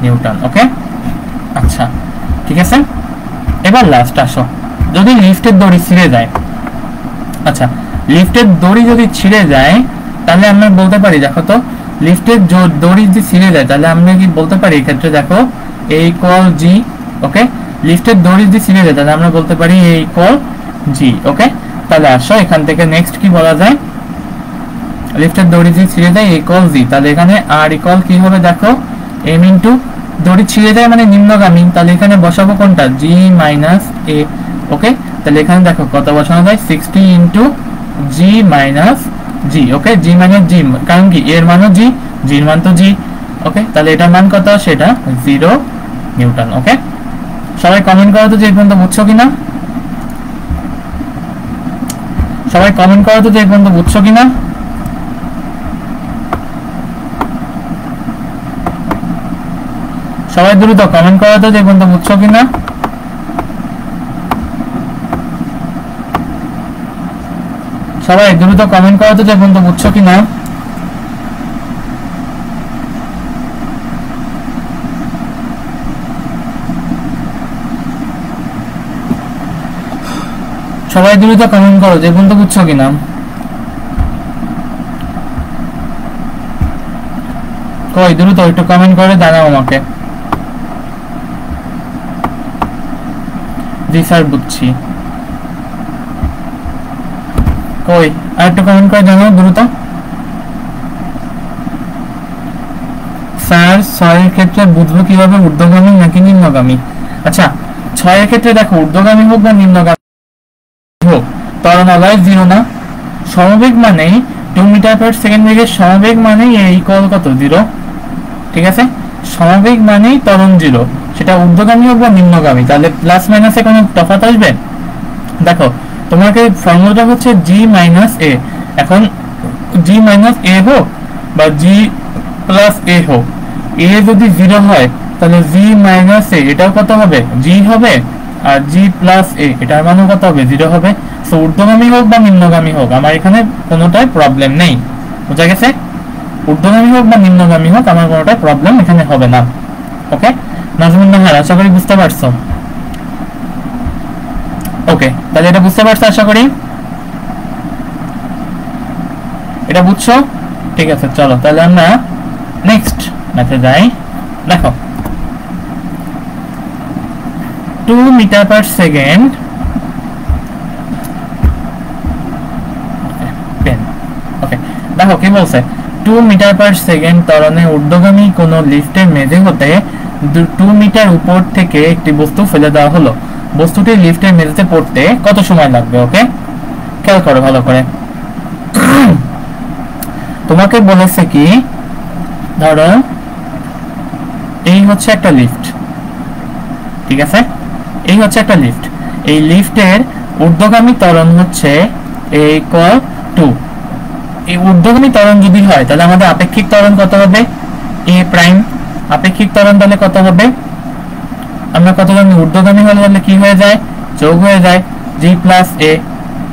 নিউটন। ওকে, আচ্ছা ঠিক আছে। এবার লাস্ট আসো, যদি লিফটের দড়ি ছিঁড়ে যায়, আচ্ছা লিফটের দড়ি যদি ছিঁড়ে যায় তাহলে আমরা বলতে পারি, দেখো তো লিফটের দড়ি যদি ছিঁড়ে যায় তাহলে আমরা কি বলতে পারি, এক্ষেত্রে দেখো a ইকুয়াল g। ওকে, লিফটের দড়ি যদি ছিঁড়ে যায় তাহলে আমরা বলতে পারি a ইকুয়াল g। ওকে, তাহলে আসো এখান থেকে নেক্সট কি বলা যায়, লিফটের দড়ি যদি ছিঁড়ে যায় a ইকুয়াল g, তাহলে এখানে r ইকুয়াল কি হবে, দেখো m ইনটু দড়ি ছিঁড়ে যায় মানে নিম্নগামী, তাহলে এখানে বসাবো কোনটা, g মাইনাস a। ওকে, তাহলে এখানে দেখো কত বসানো যায়, 60 ইনটু g মাইনাস g। ওকে, g মাইনাস g, কারণ কি এর মানও g, g এর মান তো g। ওকে, তাহলে এটার মান কত, সেটা 0 নিউটন। ওকে, সবাই কমেন্ট করো তো যে এই পর্যন্ত বুঝছো কিনা, সবাই কমেন্ট করো তো যে এই পর্যন্ত বুঝছো কিনা। সবাই দ্রুত কমেন্ট করো তো যে এই পর্যন্ত বুঝছো কিনা। সবাই দ্রুত কমেন্ট করো তো যে পর্যন্ত বুঝছো কিনা। সবাই দ্রুত কমেন্ট করো যে পর্যন্ত বুঝছো কিনা। কই দ্রুত একটু কমেন্ট করে জানাও আমাকে। জি স্যার বুঝছি। কই আর একটু কমেন্ট করে জানাও দ্রুত। স্যার 6 এর ক্ষেত্রে বুঝবো কিভাবে ঊর্ধ্বগামী নাকি নিম্নগামী। আচ্ছা 6 এর ক্ষেত্রে দেখো ঊর্ধ্বগামী হোক বা নিম্নগামী হোক ত্বরণ অলয় 0 না, সমবেগ মানে 2 মিটার পার সেকেন্ড বেগের সমবেগ মানে a ইকুয়াল কত 0। ঠিক আছে, সমবেগ মানেই ত্বরণ 0, সেটা ঊর্ধ্বগামী হোক বা নিম্নগামী। তাহলে প্লাস মাইনাসে কোনো তফাৎ আসবে, দেখো তোমাকে ফর্মুলাটা হচ্ছে g মাইনাস a। এখন g মাইনাস a হোক বা g প্লাস a হোক, a যদি 0 হয় তাহলে g মাইনাস a এটাও কত হবে, g হবে, আর g প্লাস a এটার মানও কত হবে, 0 হবে। সো ঊর্ধ্বগামী হোক বা নিম্নগামী হোক আমার এখানে কোনোটাই প্রবলেম নেই, বুঝা গেছে। ঊর্ধ্বগামী হোক বা নিম্নগামী হোক আমার কোনোটাই প্রবলেম এখানে হবে না। ওকে নাজমুন নাহার, আশা করি বুঝতে পারছো। ওকে তাহলে এটা বুঝতে পারছো, আশা করি এটা বুঝছো। ঠিক আছে চলো তাহলে আমরা নেক্সট ম্যাথে যাই। দেখো 2 মিটার পার সেকেন্ড ওকে দেখো কি বলছে, 2 মিটার পার সেকেন্ড ত্বরণে ঊর্ধ্বগামী কোন লিফটের মেঝে হতে 2 মিটার উপর থেকে একটি বস্তু ফেলে দেওয়া হলো, বস্তুটি লিফটের মেঝেতে পড়তে কত সময় লাগবে? ওকে, খেয়াল করো ভালো করে। তোমাকে বলেছে কি, ধরো এই হচ্ছে একটা লিফট, ঠিক আছে, এই হচ্ছে একটা লিফট, এই লিফটের ঊর্ধ্বগামী ত্বরণ হচ্ছে a=2। এই ঊর্ধ্বগামী ত্বরণ যদি হয় তাহলে আমাদের আপেক্ষিক ত্বরণ কত হবে? a prime. আপেক্ষিক ত্বরণ তাহলে কত হবে? আমরা কত জানি? ঊর্ধ্বগামী হলে তাহলে কি হয়ে যায়? যোগ হয়ে যায় g + a,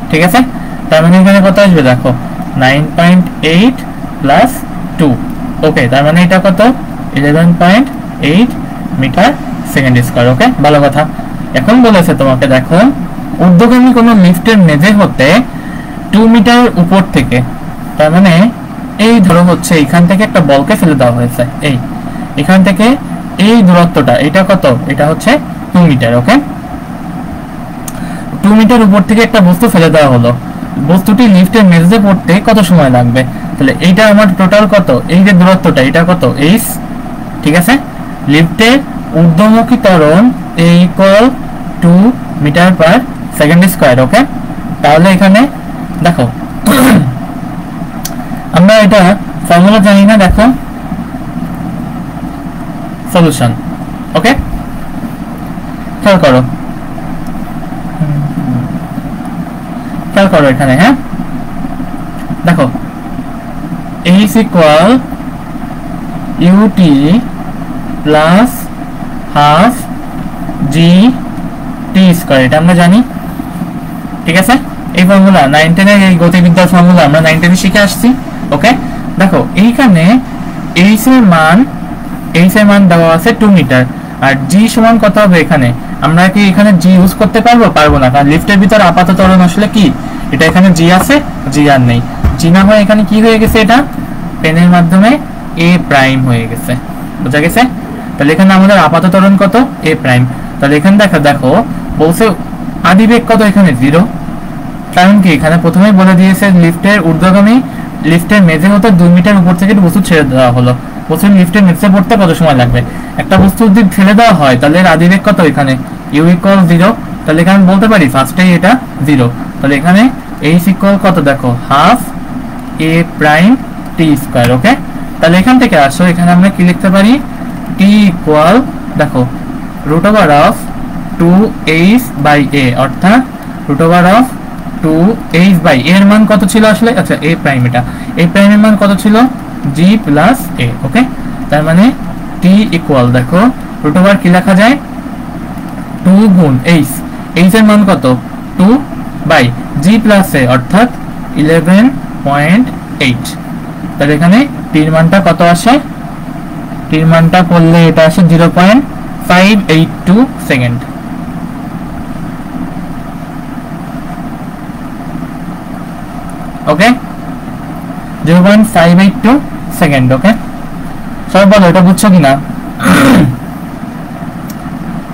ঠিক আছে। তার মানে এখানে কত আসবে দেখো, 9.8 + 2। ওকে, তার মানে এটা কত? 11.8 মিটার সেকেন্ড স্কয়ার। ওকে, ভালো কথা। এখন বলেছে তোমাকে দেখো, ঊর্ধ্বগামী কোন লিফটের মেঝে হতে 2 মিটার উপর থেকে, তার মানে এই ধরো হচ্ছে এখান থেকে একটা বলকে ফেলে দেওয়া হয়েছে, এই এখান থেকে এই দূরত্বটা, এটা কত? এটা হচ্ছে 2 মিটার। ওকে, 2 মিটার উপর থেকে একটা বস্তু ফেলে দেওয়া হলো, বস্তুটি লিফটের মেঝেতে পড়তে কত সময় লাগবে? তাহলে এইটা আমার টোটাল কত? এই যে দূরত্বটা, এটা কত? h, ঠিক আছে। লিফটের ঊর্ধ্বমুখী ত্বরণ a=2 metre per second square. Okay, তাহলে এখানে দেখো আমরা এটা ফর্মুলা জানি না, দেখো সলিউশন। ওকে, খেয়াল করো, খেয়াল করো এখানে, হ্যাঁ দেখো h = ut plus half gt square, এটা আমরা জানি, ঠিক আছে। এই ফর্মুলা 9-10 এর, এই গতিবিদ্যার ফর্মুলা আমরা 9-10 শিখে আসছি। ওকে, দেখো এইখানে h এর মান দেওয়া আছে 2 মিটার, আর g সমান কত হবে? এখানে আমরা কি এখানে g ইউজ করতে পারবো? পারবো না, কারণ লিফটের ভিতর আপাতত ত্বরণ আসলে কি, এটা এখানে g আছে, g আর নেই। g না হয় এখানে কি হয়ে গেছে? এটা পেনের মাধ্যমে a প্রাইম হয়ে গেছে, বুঝা গেছে? তাহলে এখানে আমাদের আপাতত ত্বরণ কত? a prime. তাহলে এখানে দেখো বলছে আদিবেগ কত? এখানে 0। কারণ কি, এখানে প্রথমেই বলে দিয়েছে লিফটের ঊর্ধ্বগামী, লিফটের মেঝে হতে 2 মিটার উপর থেকে বস্তু ছেড়ে দেওয়া হলো, বস্তু লিফটের মেঝে পড়তে কত সময় লাগবে? একটা বস্তু যদি ফেলে দেওয়া হয় তাহলে এর আদিবেগ কত? এখানে u = 0। তাহলে এখানে বলতে পারি ফার্স্টেই এটা 0। তাহলে এখানে h = কত? দেখো half a prime t square. Okay, তাহলে এখান থেকে আসো, এখানে আমরা কি লিখতে পারি? t = দেখো √2h/a, অর্থাৎ √2h/a এর মান কত ছিল আসলে? আচ্ছা, a প্রাইম, এটা a প্রাইমের মান কত ছিল? g + a। ওকে, তার মানে t = দেখো √, কি লেখা যায়? 2 গুণ h, h এর মান কত? 2/g + a, অর্থাৎ 11.8। তাহলে এখানে t এর মানটা কত আসে? t এর মানটা করলে এটা আসে 0.582 সেকেন্ড। ওকে, 0.582 সেকেন্ড। ওকে, সবাই বলো এটা বুঝছো কিনা?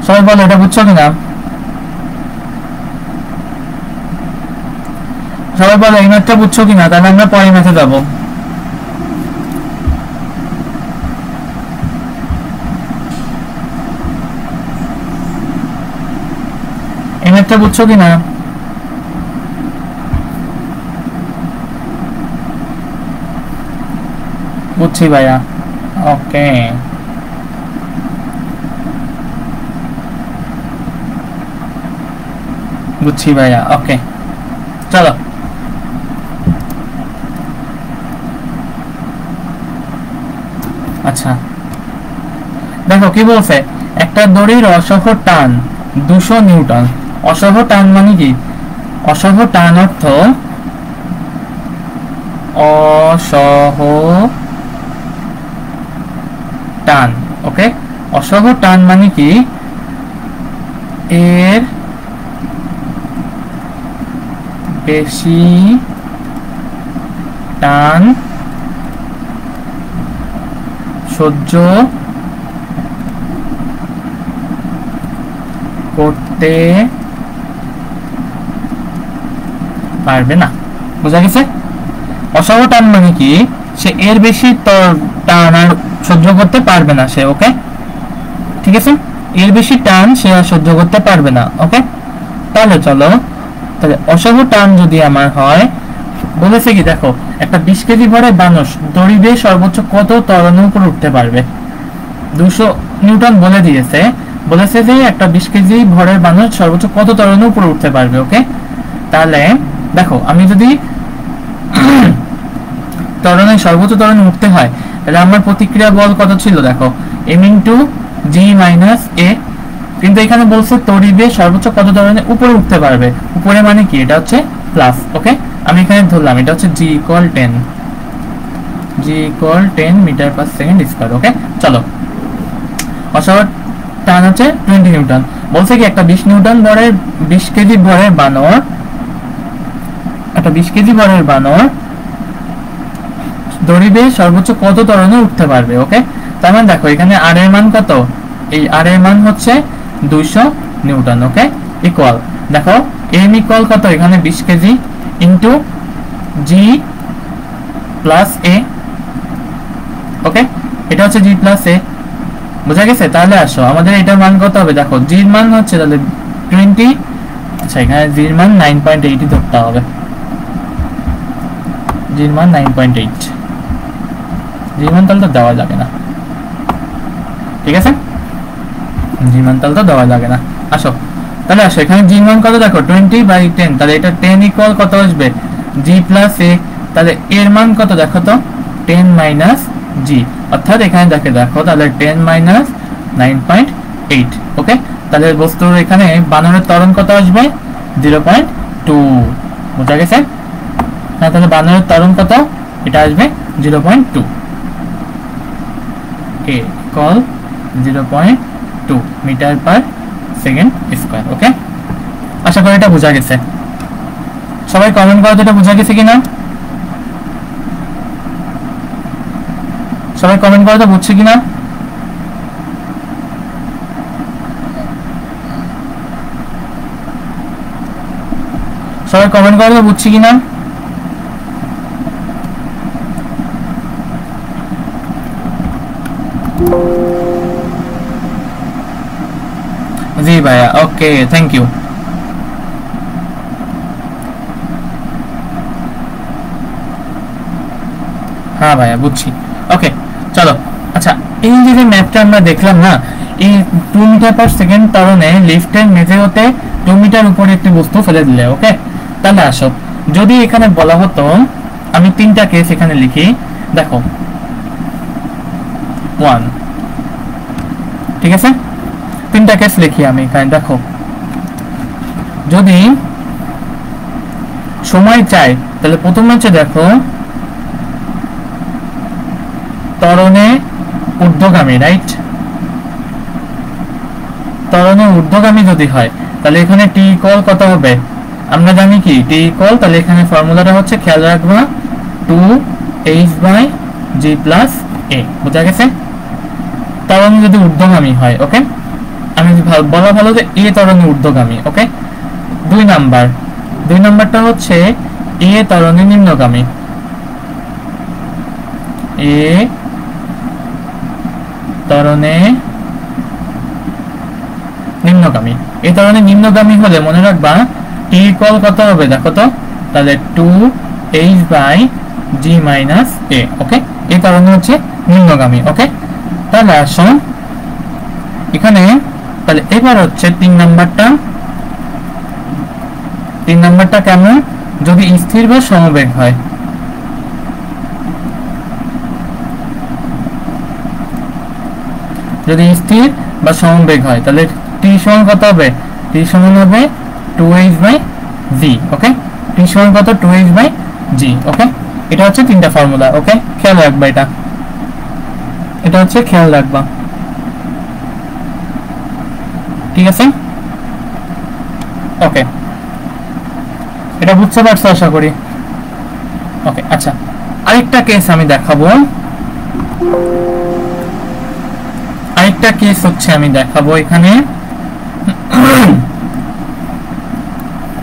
সবাই বলো এটা বুঝছো কিনা? সবাই বলো এই ম্যাথটা বুঝছো কিনা? তাহলে আমরা পরের ম্যাথে যাবো। এই ম্যাথটা বুঝছো কিনা? বুঝছি ভাইয়া। ওকে, বুঝছি ভাইয়া। ওকে, চলো আচ্ছা দেখো কি বলছে, একটা দড়ির অসহ টান 200 নিউটন। অসহ টান মানে কি? অসহ টান অর্থ অসহ টান। ওকে, অসহ টান মানে কি? এর বেশি টান সহ্য করতে পারবে না। বোঝা গেছে? অসহ টান মানে কি? সে এর বেশি টান আর সহ্য করতে পারবে না সে। ওকে, ঠিক আছে, এর বেশি টান সে আর সহ্য করতে পারবে না। ওকে, তাহলে চলো, তাহলে অসহ টান যদি আমার হয়, বলেছে কি দেখো, একটা 20 কেজি ভরের বানর দড়ি দিয়ে সর্বোচ্চ কত ত্বরণের উপর উঠতে পারবে? 200 নিউটন বলে দিয়েছে, বলেছে যে একটা 20 কেজি ভরের বানর সর্বোচ্চ কত ত্বরণের উপর উঠতে পারবে। ওকে, তাহলে দেখো আমি যদি ত্বরণে সর্বোচ্চ ত্বরণে উঠতে হয়, তাহলে আমার প্রতিক্রিয়া বল কত ছিল দেখো, m * g - a, কিন্তু এখানে বলছে তড়িৎ বেগ সর্বোচ্চ কত ত্বরণে উপরে উঠতে পারবে। উপরে মানে কি, এটা হচ্ছে প্লাস। ওকে, আমি এখানে ধরলাম এটা হচ্ছে g = 10 মিটার/সেকেন্ড²। ওকে, চলো, অসহ টান হচ্ছে 20 নিউটন। বলছে কি একটা 20 নিউটন ভরের 20 কেজি ভরের বানর, একটা 20 কেজি ভরের বানর দড়ি বেয়ে সর্বোচ্চ কত ত্বরণে উঠতে পারবে। ওকে, তার মানে দেখো এখানে r এর মান কত, এই r এর মান হচ্ছে 200 নিউটন। ওকে, ইকুয়াল দেখো m ইকুয়াল কত, এখানে 20 KG into g plus a। ওকে, এটা হচ্ছে g প্লাস a, বোঝা গেছে? তাহলে আসো আমাদের এটার মান কত হবে, দেখো g এর মান হচ্ছে তাহলে 20, আচ্ছা এখানে g এর মান 9.8 ধরতে হবে, g এর মান 9.8, g এর মান তাহলে তো দেওয়া যাবে না, ঠিক আছে, g এর মান তাহলে তো দেওয়া যাবে না। আসো তাহলে আসো এখানে g এর মান কত দেখো 20/10, তাহলে এটা 10 ইকুয়াল কত আসবে, g প্লাস a, তাহলে এর মান কত দেখো তো 10 মাইনাস g, অর্থাৎ এখানে দেখো তাহলে 10 মাইনাস 9.8। ওকে, তাহলে বস্তুর এখানে বানরের ত্বরণ কত আসবে 0.2, বোঝা গেছে? হ্যাঁ, তাহলে বানরের ত্বরণ কত, এটা আসবে 0.2, a ইকুয়াল 0.2 মিটার/সেকেন্ড²। ওকে, আশা করি এটা বোঝা গেছে। সবাই কমেন্ট করো তো এটা বোঝা গেছে কিনা, সবাই কমেন্ট করো তো বুঝছে কিনা। সবাই কমেন্ট করো তো বুঝছি কিনা। জি ভাইয়া, ওকে, থ্যাংক ইউ। হ্যাঁ ভাইয়া, বুঝছি। ওকে, চলো, আচ্ছা এই যে ম্যাপটা আমরা দেখলাম না, এই 2 মিটার/সেকেন্ড ত্বরণে লিফটের মেঝে হতে 2 মিটার উপরে একটি বস্তু ফেলে দিলে। ওকে, তাহলে আসো যদি এখানে বলা হতো, আমি 3টা কেস এখানে লিখি, দেখো 1, ঠিক আছে, 3টা কেস লিখি আমি এখানে। দেখো যদি সময় চাই, তাহলে প্রথম হচ্ছে দেখো ত্বরণে ঊর্ধ্বগামী, রাইট, ত্বরণে ঊর্ধ্বগামী যদি হয়, তাহলে এখানে t ইকুয়াল কত হবে, আমরা জানি কি t ইকুয়াল, তাহলে এখানে ফর্মুলাটা হচ্ছে, খেয়াল রাখবা, 2h/g প্লাস a, বোঝা গেছে? ত্বরণ যদি ঊর্ধ্বগামী হয়। ওকে, আমি বলা ভালো যে a ত্বরণে ঊর্ধ্বগামী। ওকে, 2 নাম্বারটা হচ্ছে a ত্বরণে নিম্নগামী, a ত্বরণে নিম্নগামী। এই ত্বরণে নিম্নগামী হলে মনে রাখবা t ইকুয়াল কত হবে দেখো তো, তাহলে 2h/g মাইনাস a। ওকে, এই ত্বরণে হচ্ছে নিম্নগামী। ওকে, তাহলে আসুন এখানে, তাহলে এবার হচ্ছে 3 নাম্বারটা কেমন, যদি স্থির বা সমবেগ হয়, যদি স্থির বা সমবেগ হয়, তাহলে t সমান কত হবে, t সমান হবে 2h/g। ওকে, t সমান কত, 2h/g। ওকে, এটা হচ্ছে 3টা ফর্মুলা। ওকে, খেয়াল রাখবা, এটা হচ্ছে খেয়াল রাখবা, ঠিক আছে? ওকে, এটা বুঝতে পারছো আশা করি। ওকে, আচ্ছা আরেকটা কেস আমি দেখাবো, এখানে,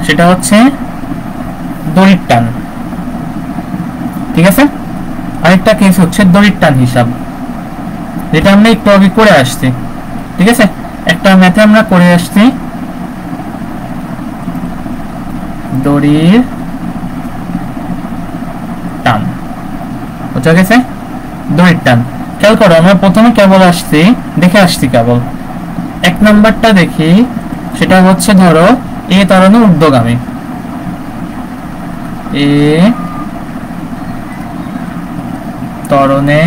সেটা হচ্ছে দড়ির টান, ঠিক আছে? আরেকটা কেস হচ্ছে দড়ির টান হিসাব, যেটা আমরা একটু আগে করে আসছি। ঠিক আছে, একটা ম্যাথে আমরা করে আসছি দড়ির টান, বুঝা গেছে? দড়ির টান খেয়াল করো, আমরা প্রথমে কেবল আসছি দেখে আসছি কেবল এক নাম্বারটা দেখি, সেটা হচ্ছে ধরো এ ত্বরণে ঊর্ধ্বগামী, এ ত্বরণে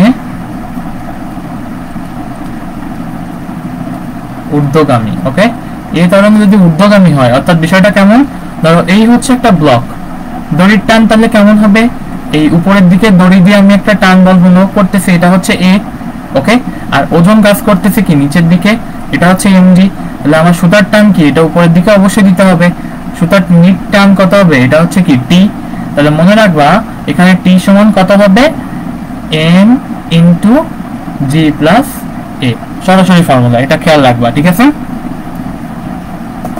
ঊর্ধ্বগামী। ওকে, এই ত্বরণ যদি ঊর্ধ্বগামী হয় অর্থাৎ বিষয়টা কেমন, ধরো এই হচ্ছে একটা ব্লক, দড়ির টান তাহলে কেমন হবে, এই উপরের দিকে দড়ি দিয়ে আমি একটা টান বল প্রয়োগ করতেছি, এটা হচ্ছে এ। ওকে, আর ওজন কাজ করতেছে কি নিচের দিকে, এটা হচ্ছে এমজি। তাহলে আমার সুতার টান কি, এটা উপরের দিকে অবশ্যই দিতে হবে। সুতার নিট টান কত হবে, এটা হচ্ছে কি টি। তাহলে মনে রাখবা এখানে টি সমান কত হবে, এম ইন্টু জি প্লাস এ, সরাসরি ফর্মুলা, এটা খেয়াল রাখবা। ঠিক আছে,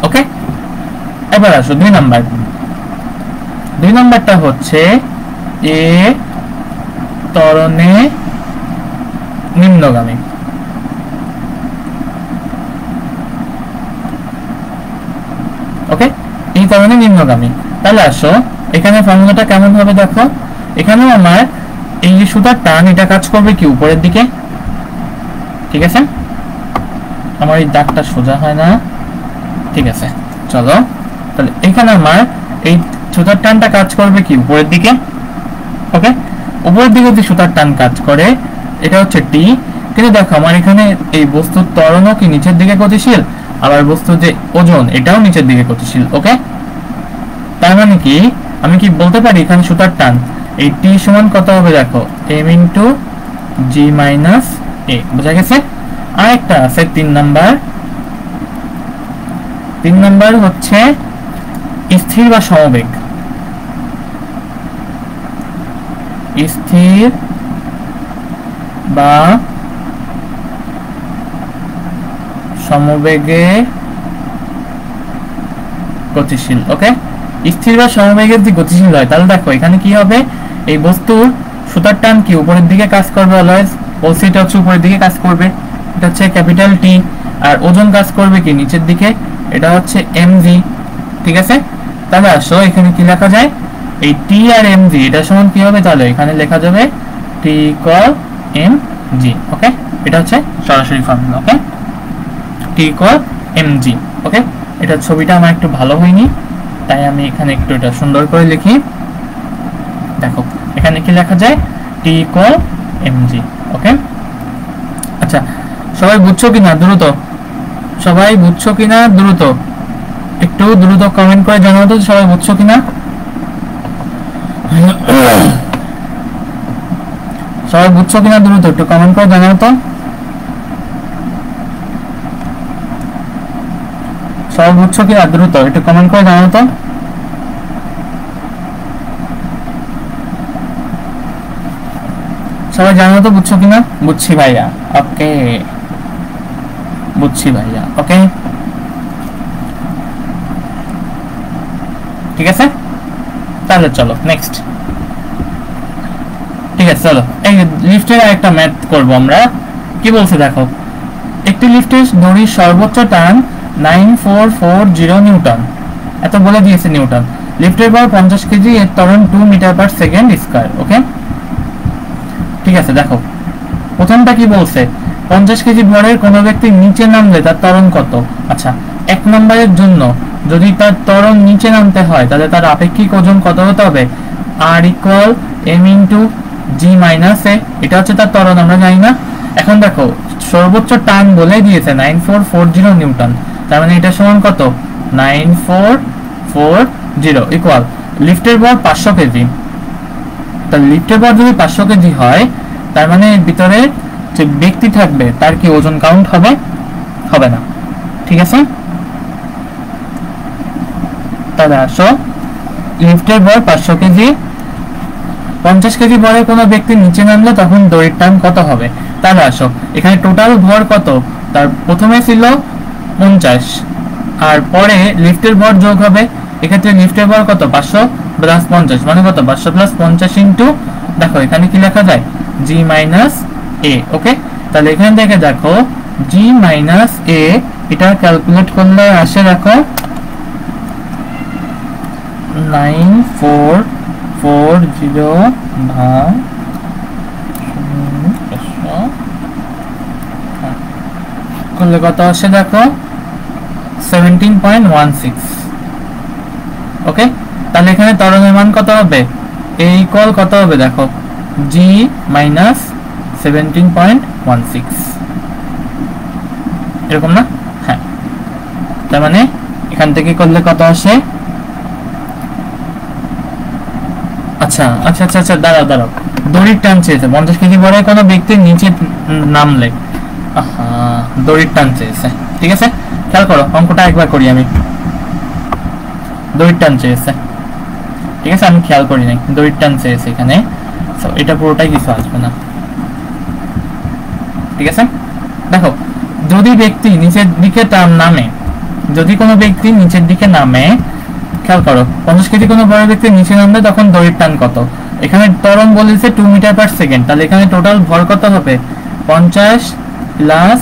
ওকে। এবার আসো 2 নাম্বার। 2 নাম্বারটা হচ্ছে এ ত্বরণে নিম্নগামী। ওকে, এই ত্বরণে নিম্নগামী। তাহলে আসো এখানে ফর্মুলাটা কেমন হবে দেখো, এখানে আমার এই যে সুতার টান এটা কাজ করবে কি উপরের দিকে। ঠিক আছে, আমার এই দাগটা সোজা হয় না, ঠিক আছে চলো। তাহলে এখানে আমার এই সুতার টানটা কাজ করবে কি উপরের দিকে। ওকে, উপরের দিকে যে সুতার টান কাজ করে এটা হচ্ছে টি, কিন্তু দেখো আমার এখানে এই বস্তুর ত্বরণও কি নিচের দিকে গতিশীল, আবার বস্তুর যে ওজন এটাও নিচের দিকে গতিশীল। ওকে, তার মানে কি আমি কি বলতে পারি এখানে সুতার টান এই টি সমান কত হবে দেখো, এম ইন্টু জি মাইনাস এ, বোঝা গেছে? আর একটা আছে 3 নাম্বার। 3 নাম্বার হচ্ছে স্থির বা সমবেগ। স্থির বা সমবেগে গতিশীল। ওকে, স্থির বা সমবেগে যদি গতিশীল হয় তাহলে দেখো এখানে কি হবে, এই বস্তুর সুতার টান কি উপরের দিকে কাজ করবে, অলওয়েজ বলছি এটা হচ্ছে উপরের দিকে কাজ করবে, এটা হচ্ছে ক্যাপিটাল টি। আর ওজন কাজ করবে কি নিচের দিকে, এটা হচ্ছে এমজি। ঠিক আছে, তাহলে আসো এখানে কি লেখা যায়, এই টি আর এমজি এটা সমান কি হবে, তাহলে এখানে লেখা যাবে টি ইকুয়াল এম জি। ওকে, এটা হচ্ছে সরাসরি ফর্মুলা। ওকে, টি ইকুয়াল এম জি। ওকে, এটা ছবিটা আমার একটু ভালো হয়নি, তাই আমি এখানে একটু এটা সুন্দর করে লিখি। দেখো এখানে কি লেখা যায়, টি ইকুয়াল এম জি। ওকে, আচ্ছা সবাই বুঝছো কিনা দ্রুত, সবাই বুঝছো কিনা দ্রুত, একটু দ্রুত কমেন্ট করে জানাও তো সবাই বুঝছো কিনা। সবাই বুঝছো কিনা দ্রুত একটু কমেন্ট করে জানাও তো। সবাই বুঝছো কিনা দ্রুত একটু কমেন্ট করে জানাও তো। সবাই জানাও তো বুঝছো কিনা। বুঝছি ভাইয়া, ওকে বুঝছি ভাইয়া। ওকে, ঠিক আছে, তাহলে চলো নেক্সট। ঠিক আছে চলো, এই লিফটের একটা ম্যাথ করব আমরা। কি বলছে দেখো, একটি লিফটের দড়ির সর্বোচ্চ টান 9440 নিউটন, এত বলে দিয়েছে নিউটন। লিফটের বল 50 কেজি, এর ত্বরণ 2 মিটার পার সেকেন্ড স্কয়ার। ওকে, ঠিক আছে দেখো প্রথমটা কি বলছে, 50 কেজি ভরের কোনো ব্যক্তি নিচে নামলে তার ত্বরণ কত। আচ্ছা, 1 নম্বরের জন্য যদি তার ত্বরণ নিচে নামতে হয় তাহলে তার আপেক্ষিক ওজন কত হতে হবে, আর ইকুয়াল এম ইন্টু জি মাইনাস এ, এটা হচ্ছে তার ত্বরণ, আমরা জানি না। এখন দেখো সর্বোচ্চ টান বলে দিয়েছে 9440 নিউটন, তার মানে এটা সমান কত, 9440 ইকুয়াল লিফটের ভর 500 কেজি। তাহলে লিফটের ভর যদি 500 কেজি হয় তার মানে এর ভিতরে যে ব্যক্তি থাকবে তার কি ওজন কাউন্ট হবে, হবে না। ঠিক আছে, তাহলে আসো লিফটের ভর 500 কেজি, 50 কেজি ভরের কোনো ব্যক্তি নিচে নামলে তখন দড়ির টান কত হবে। তাহলে আসো এখানে টোটাল ভর কত, তার প্রথমে ছিল 50 আর পরে লিফটের ভর যোগ হবে, এক্ষেত্রে লিফটের ভর কত 500 প্লাস 50 মানে কত 500 প্লাস 50 ইন্টু, দেখো এখানে কি লেখা যায় জি মাইনাস এ। ওকে, তাহলে এখানে থেকে দেখো জি মাইনাস এ, এটা ক্যালকুলেট করলে আসে দেখো 9440 ভাগ করলে কত আসে দেখো 17.16। ওকে, তাহলে এখানে ত্বরণের মান কত হবে? এ ইকুয়াল কত হবে দেখো জি মাইনাস 17.16, এরকম না? হ্যাঁ, তার মানে এখান থেকে করলে কত আসে? আচ্ছা আচ্ছা আচ্ছা আচ্ছা, দাঁড়াও দাঁড়াও, দড়ির টান চেয়েছে 50 কেজি ভরের কোনো ব্যক্তির নিচে নামলে, দড়ির টান চেয়েছে। ঠিক আছে, খেয়াল করো, অঙ্কটা একবার করি আমি। দড়ির টান চেয়েছে, ঠিক আছে, আমি খেয়াল করি নাই, দড়ির টান চেয়েছে এখানে। এটা পুরোটাই কিছু আসবে না। ঠিক আছে, দেখো, যদি ব্যক্তি নিচের দিকে নামে, যদি কোনো ব্যক্তি নিচের দিকে নামে, খেয়াল করো 50 কেজি কোনো বড় ব্যক্তি নিচে নামবে তখন দড়ির টান কত? এখানে ত্বরণ বলেছে 2 মিটার পার সেকেন্ড, তাহলে এখানে টোটাল ভর কত হবে? 50 প্লাস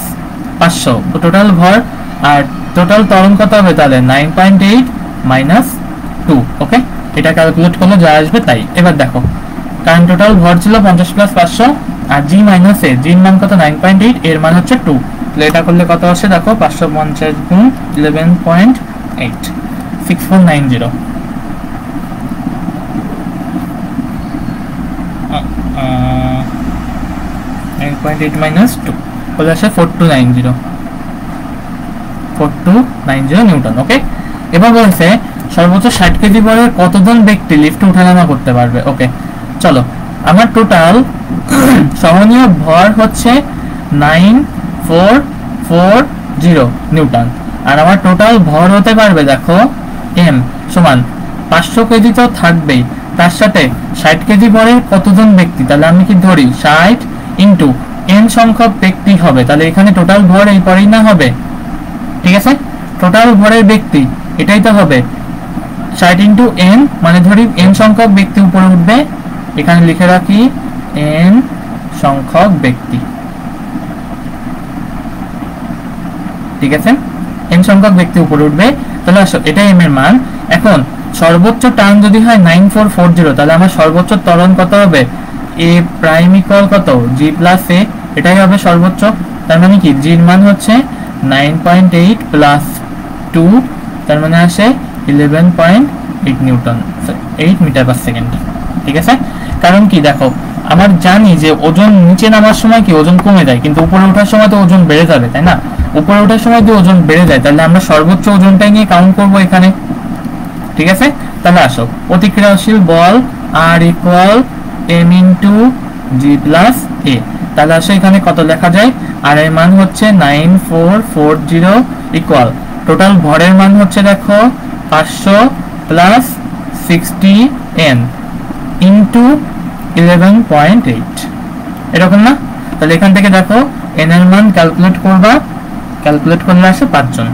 500, টোটাল ভর। আর টোটাল ত্বরণ কত হবে তাহলে? 9.8 মাইনাস 2। ওকে, এটা ক্যালকুলেট করলে যা আসবে তাই। এবার দেখো, কারণ টোটাল ভর ছিল 50 প্লাস 500, আর জি মাইনাস এ, জির মান কত? 9.8, এর মান হচ্ছে 2। তাহলে এটা করলে কত আসে দেখো 550 গুণ 11.8, 6490। 9.8 minus 2 বলে আসে 4290, 4290 নিউটন। ওকে, এবার বলছে সর্বোচ্চ 60 কেজি ভরের কতজন ব্যক্তি লিফটে ওঠানামা করতে পারবে। ওকে, চলো, আমার টোটাল সহনীয় ভর হচ্ছে 9440 নিউটন, আর আমার টোটাল ভর হতে পারবে দেখো এম সমান 500 কেজি তো থাকবেই, তার সাথে 60 কেজি ভরের কতজন ব্যক্তি, তাহলে আমি কি ধরি 60 ইন্টু এন সংখ্যক ব্যক্তি হবে, তাহলে এখানে টোটাল ভর এই পরেই না হবে? ঠিক আছে, টোটাল ভরের ব্যক্তি এটাই তো হবে 60 ইন্টু এন, মানে ধরি এন সংখ্যক ব্যক্তি উপরে উঠবে, এখানে লিখে রাখি এন সংখ্যক ব্যক্তি। ঠিক আছে, এন সংখ্যক ব্যক্তি উপরে উঠবে, তাহলে আসো এটাই এম এর মান। এখন সর্বোচ্চ টান যদি হয় 9440, তাহলে আমার সর্বোচ্চ ত্বরণ কত হবে? এ প্রাইম ইকুয়াল কত? জি প্লাস এ, এটাই হবে সর্বোচ্চ। তার মানে কি জির মান হচ্ছে 9.8 প্লাস 2, তার মানে আসে 11.8 নিউটন, 8 মিটার পার সেকেন্ড। ঠিক আছে, কারণ কি দেখো, আমার জানি যে ওজন নিচে নামার সময় কি ওজন কমে যায়, কিন্তু উপরে ওঠার সময় তো ওজন বেড়ে যাবে, তাই না? উপরে ওঠার সময় যদি ওজন বেড়ে যায়, তাহলে আমরা সর্বোচ্চ ওজনটাই নিয়ে কাউন্ট করবো এখানে। ঠিক আছে, তাহলে আসো, প্রতিক্রিয়াশীল বল R equal M into G plus A, তাহলে আসো এখানে কত লেখা যায়? আর এর মান হচ্ছে 9440 ইকুয়াল টোটাল ভরের মান হচ্ছে দেখো 500 প্লাস 60 এন ইন্টু 11.8, এরকম না? তাহলে এখান থেকে দেখো এন এর মান ক্যালকুলেট করবা, ক্যালকুলেট করলে আসে 5 জন।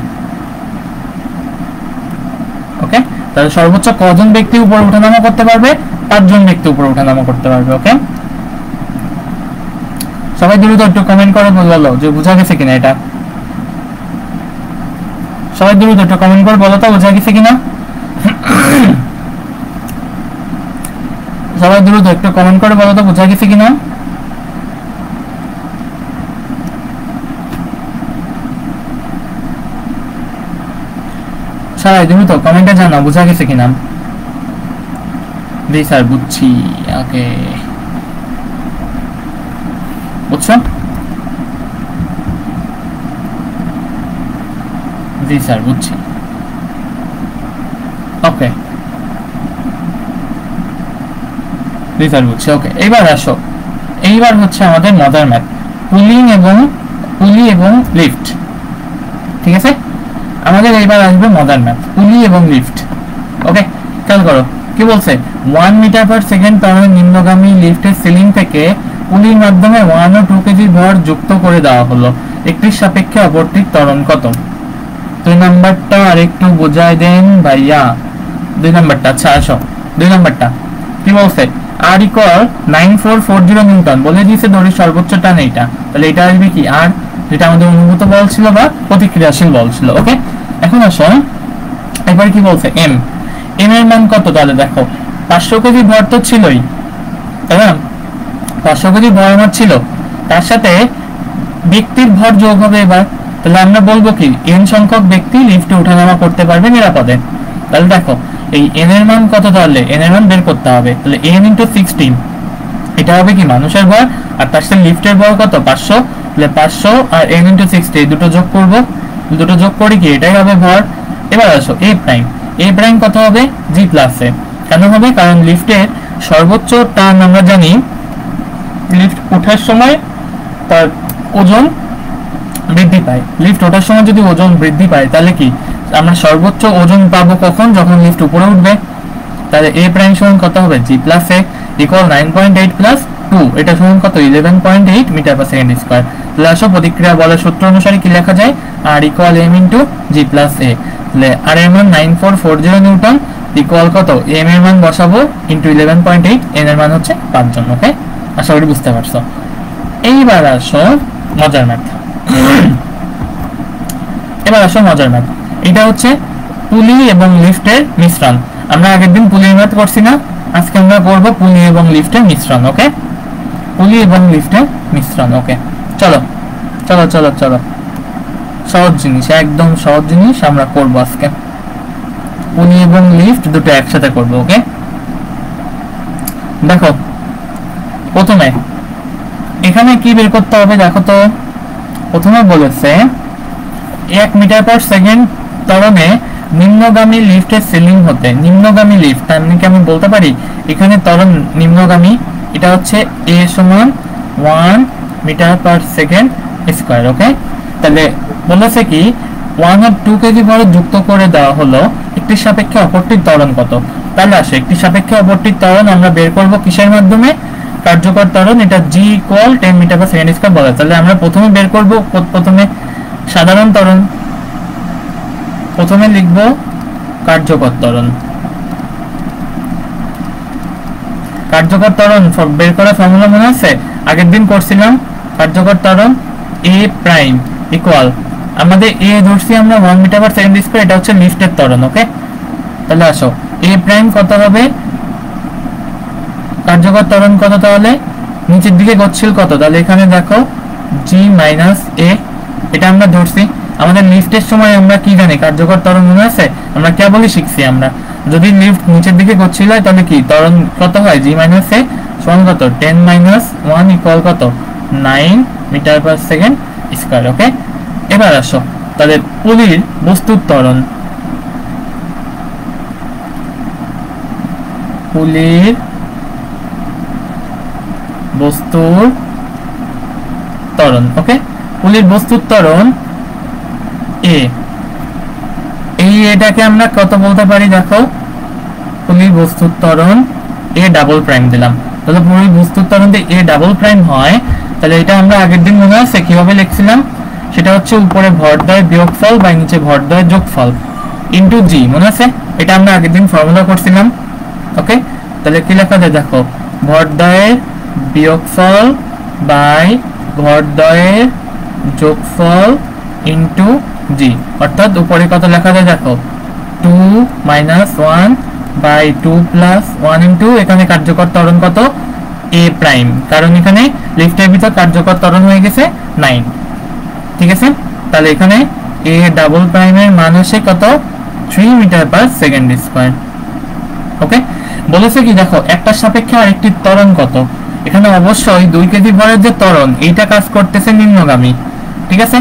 ওকে, তাহলে সর্বোচ্চ কজন ব্যক্তি উপরে ওঠানামা করতে পারবে? 5 জন ব্যক্তি উপরে ওঠানামা করতে পারবে। ওকে, সবাই দ্রুত একটু কমেন্ট করে বলো যে বোঝা গেছে কিনা এটা। সবাই দ্রুত একটু কমেন্ট করে বলো তো বোঝা গেছে কিনা। সবাই দ্রুত একটু কমেন্ট করে বলো তো বোঝা গেছে কিনা। সবাই দ্রুত কমেন্টে জানাও বোঝা গেছে কিনা। জি স্যার বুঝছি। ওকে, বুঝছো? জি স্যার বুঝছি। ওকে, জি স্যার বুঝছি। ওকে, এইবার আসো, এইবার হচ্ছে আমাদের মজার ম্যাথ, পুলি এবং লিফট। ঠিক আছে, আমাদের এইবার আসবে মজার ম্যাথ, পুলি এবং লিফট। ওকে, খেয়াল করো কি বলছে, 1 মিটার পার সেকেন্ড ত্বরণে নিম্নগামী লিফটের সিলিং থেকে পুলির মাধ্যমে 1 ও 2 কেজি ভর যুক্ত করে দেওয়া হলো, একটির সাপেক্ষে অপরটির ত্বরণ কত? 2 নাম্বারটা আরেকটু বোঝাই দেন ভাইয়া। 2 নাম্বারটা, আচ্ছা আসো 2 নাম্বারটা কি বলছে, আর ইকুয়াল 9440 নিউটন বলে দিয়েছে দড়ির সর্বোচ্চ টান এইটা, তাহলে এটা আসবে কি আর যেটা আমাদের অনুভূত বল ছিল বা প্রতিক্রিয়াশীল বল ছিল। ওকে, এখন আসো এবার কি বলছে এম এর মান কত? তাহলে দেখো 500 কেজি ভর তো ছিলই, তাই না? 500 কেজি ভর আমার ছিল, তার সাথে ব্যক্তির ভর যোগ হবে এবার। তাহলে আমরা বলবো কি n সংখ্যক ব্যক্তি লিফটে ওঠানামা করতে পারবে নিরাপদে। তাহলে দেখো এই n এর মান কত? তাহলে n এর মান বের করতে হবে। তাহলে n * 16 এটা হবে কি মানুষের ভর, আর তার সাথে লিফটের ভর কত? 500। তাহলে 500 আর n * 60 দুটো যোগ করব, দুটো যোগ করি কি এটাই হবে ভর। এবার আসো a প্রাইম কত হবে? g + a। কেন হবে? কারণ লিফটের সর্বোচ্চ টার্ন আমরা জানি লিফট ওঠার সময় তার ওজন বৃদ্ধি পায়। লিফট ওঠার সময় যদি ওজন বৃদ্ধি পায় তাহলে কি আমরা সর্বোচ্চ ওজন পাবো কখন? যখন লিফট উপরে উঠবে। তাহলে a প্রাইম সমান কত হবে? g + a ইকুয়াল 9.8 + 2, এটা সমান কত? 11.8 মিটার পার সেকেন্ড স্কয়ার। তাহলে আসো প্রতিক্রিয়া বলের সূত্র অনুসারে কি লেখা যায়? r equal m * g + a। তাহলে r এর মান 9440 নিউটন ইকুয়াল কত? m এর মান বসাবো ইনটু 11.8, n এর মান হচ্ছে 5 জন। ওকে, আশা করি বুঝতে পারছো। এইবার আসো মজার ম্যাথ। এটা হচ্ছে পুলি এবং লিফটের মিশ্রণ। আমরা আগের দিন পুলির ম্যাথ করছি না, আজকে আমরা করব পুলি এবং লিফটের মিশ্রণ। ওকে, পুলি এবং লিফটের মিশ্রণ। ওকে, চলো চলো চলো চলো সহজ জিনিস, একদম সহজ জিনিস আমরা করব আজকে। পুলি এবং লিফট দুটো একসাথে করব। ওকে, দেখো প্রথমে এখানে কি বের করতে হবে? দেখো তো প্রথমে বলেছে 1 মিটার পার সেকেন্ড ত্বরণে নিম্নগামী লিফটের সিলিং হতে, নিম্নগামী লিফট তার মানে কি আমি বলতে পারি এখানে ত্বরণ নিম্নগামী, এটা হচ্ছে a সমান 1 metre per second square. Okay, তাহলে বলেছে কি 1 আর 2 কেজি ভরে যুক্ত করে দেওয়া হলো, একটি সাপেক্ষে অপরটির ত্বরণ কত? তাহলে আসে একটি সাপেক্ষে অপরটির ত্বরণ আমরা বের করব কিসের মাধ্যমে? কার্যকর ত্বরণ, এটা g equal 10 metre per second square বলে। তাহলে আমরা প্রথমে বের করব প্রথমে সাধারণ ত্বরণ, প্রথমে লিখব কার্যকর ত্বরণ। কার্যকর ত্বরণ বের করার ফর্মুলা মনে আছে? আগের দিন করছিলাম। কার্যকর ত্বরণ a প্রাইম ইকুয়াল আমাদের a ধরছি আমরা 1 মিটার পার সেকেন্ড স্কয়ার, এটা হচ্ছে লিফটের ত্বরণ। ওকে, তাহলে আসো a প্রাইম কত হবে? কার্যকর ত্বরণ কত? তাহলে নিচের দিকে গচ্ছিল কত? তাহলে এখানে দেখো g - a, এটা আমরা ধরছি। আমাদের লিফটের সময় আমরা কি জানি? কার্যকর ত্বরণ মনে আছে? আমরা কেবলই শিখছি। আমরা যদি লিফট নিচের দিকে গচ্ছিল হয় তাহলে কি ত্বরণ কত হয়? g - a সমান কত? 10 - 1 ইকুয়াল কত? 9 মিটার পার সেকেন্ড স্কয়ার। ওকে, এবার আসো তাহলে পুলির বস্তুর ত্বরণ, পুলির বস্তুর ত্বরণ। ওকে, পুলির বস্তুর ত্বরণ a, এই এটাকে আমরা কত বলতে পারি? দেখো পুলির বস্তুর ত্বরণ a ডাবল প্রাইম দিলাম। তাহলে পুলির বস্তুর ত্বরণ যদি a ডাবল প্রাইম হয় তাহলে এটা আমরা আগের দিন মনে আছে কিভাবে লিখছিলাম? সেটা হচ্ছে উপরে ভরদ্বয় বিয়োগফল বা নিচে ভরদ্বয় যোগফল ইনটু g, মনে আছে? এটা আমরা আগের দিন ফর্মুলা করছিলাম। ওকে, তাহলে কি লেখা যায়? দেখো ভরদ্বয়ের বিয়োগফল বাই ভরদ্বয়ের যোগফল ইনটু g, অর্থাৎ উপরে কত লেখা যায়? দেখো 2 - 1 বাই 2 + 1 ইনটু এখানে কার্যকর ত্বরণ কত? a প্রাইম, কারণ এখানে লিফটের ভিতর কার্যকর ত্বরণ হয়ে গেছে 9। ঠিক আছে, তাহলে এখানে a ডাবল প্রাইমের মান আসে কত? 3 মিটার পার সেকেন্ড স্কয়ার। ওকে, বলেছে কি দেখো একটা সাপেক্ষে আরেকটির ত্বরণ কত? এখানে অবশ্যই 2 কেজি ভরের যে ত্বরণ এইটা কাজ করতেছে নিম্নগামী। ঠিক আছে,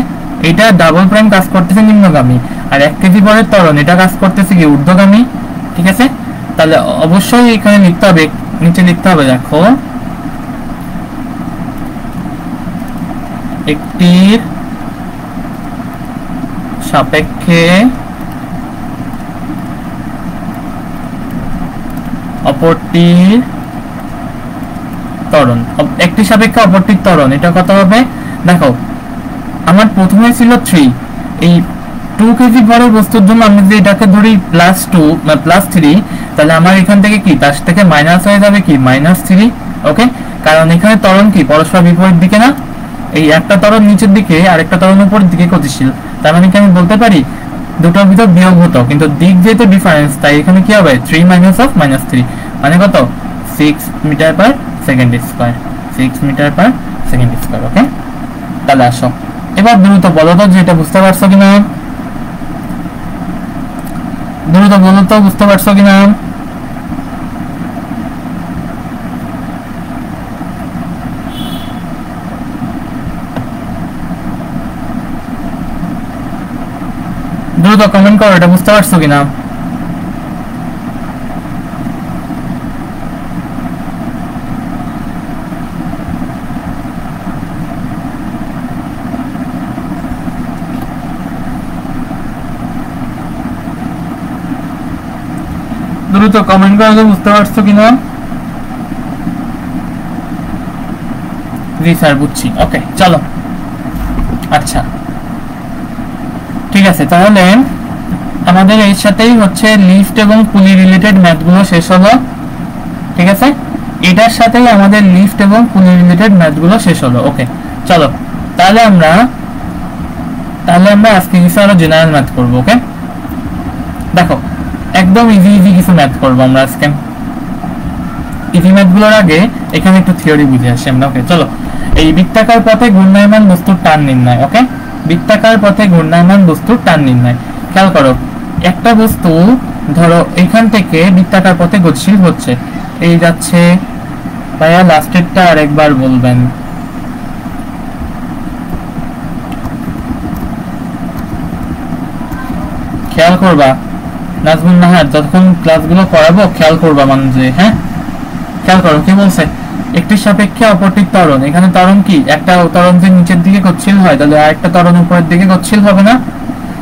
এটা ডাবল প্রাইম কাজ করতেছে নিম্নগামী, আর 1 কেজি ভরের ত্বরণ এটা কাজ করতেছে কি ঊর্ধ্বগামী। ঠিক আছে, তাহলে অবশ্যই এখানে লিখতে হবে, নিচে লিখতে হবে দেখো একটির সাপেক্ষে অপরটির ত্বরণ, একটি সাপেক্ষে অপরটির ত্বরণ এটা কত হবে? দেখো আমার প্রথমে ছিল 3, এই 2 কেজি ভরের বস্তুর জন্য আমি যদি এটাকে ধরি +2 বা +3, তাহলে আমার এখান থেকে কি তার থেকে মাইনাস হয়ে যাবে কি -3। ওকে, কারণ এখানে ত্বরণ কি পরস্পর বিপরীত দিকে না, এই একটা ত্বরণ নিচের দিকে আর একটা ত্বরণ উপরের দিকে গতিশীল, তার মানে কি আমি বলতে পারি দুটোর ভিতর বিয়োগ হতো, কিন্তু দিক যেহেতু ডিফারেন্স তাই এখানে কি হবে 3 মাইনাস অফ -3 মানে কত 6 metre per second square, 6 metre per second square. Okay, তাহলে আসো এবার দ্রুত বলো তো যেটা বুঝতে পারছো কিনা, দ্রুত বলো তো বুঝতে পারছো কিনা। দ্রুত কমেন্ট করো এটা বুঝতে পারছো কিনা। দ্রুত কমেন্ট করে বুঝতে পারছো কিনা। জি স্যার বুঝছি। ওকে চলো, আচ্ছা ঠিক আছে, তাহলে আমাদের এর সাথেই হচ্ছে লিফট এবং পুলি রিলেটেড ম্যাথগুলো শেষ হলো। ঠিক আছে, এটার সাথেই আমাদের লিফট এবং পুলি রিলেটেড ম্যাথগুলো শেষ হলো। ওকে চলো, তাহলে আমরা আজকে কিছু আরো জেনারেল ম্যাথ করবো। ওকে দেখো, একদম ইজি কিছু ম্যাথ করবো আমরা আজকে। ইজি ম্যাথগুলোর আগে এখানে একটু থিওরি বুঝে আসি আমরা। ওকে চলো, এই বৃত্তাকার পথে ঘূর্ণায়মান বস্তুর টান নির্ণয়। ওকে, বৃত্তাকার পথে ঘূর্ণায়মান বস্তুর টান নির্ণয়। খেয়াল করো, একটা বস্তু ধরো এখান থেকে বৃত্তাকার পথে গতিশীল হচ্ছে, এই যাচ্ছে। ভাইয়া লাস্টেরটা আরেকবার বলবেন। খেয়াল করবা নাজমুন নাহার, যতক্ষণ ক্লাসগুলো করাবো খেয়াল করবা মানুষে। হ্যাঁ খেয়াল করো কি বলছে, একটি সাপেক্ষে অপরটির ত্বরণ। এখানে ত্বরণ কি, একটা ত্বরণ যদি নিচের দিকে গতিশীল হয় তাহলে আরেকটা ত্বরণ উপরের দিকে গতিশীল হবে না?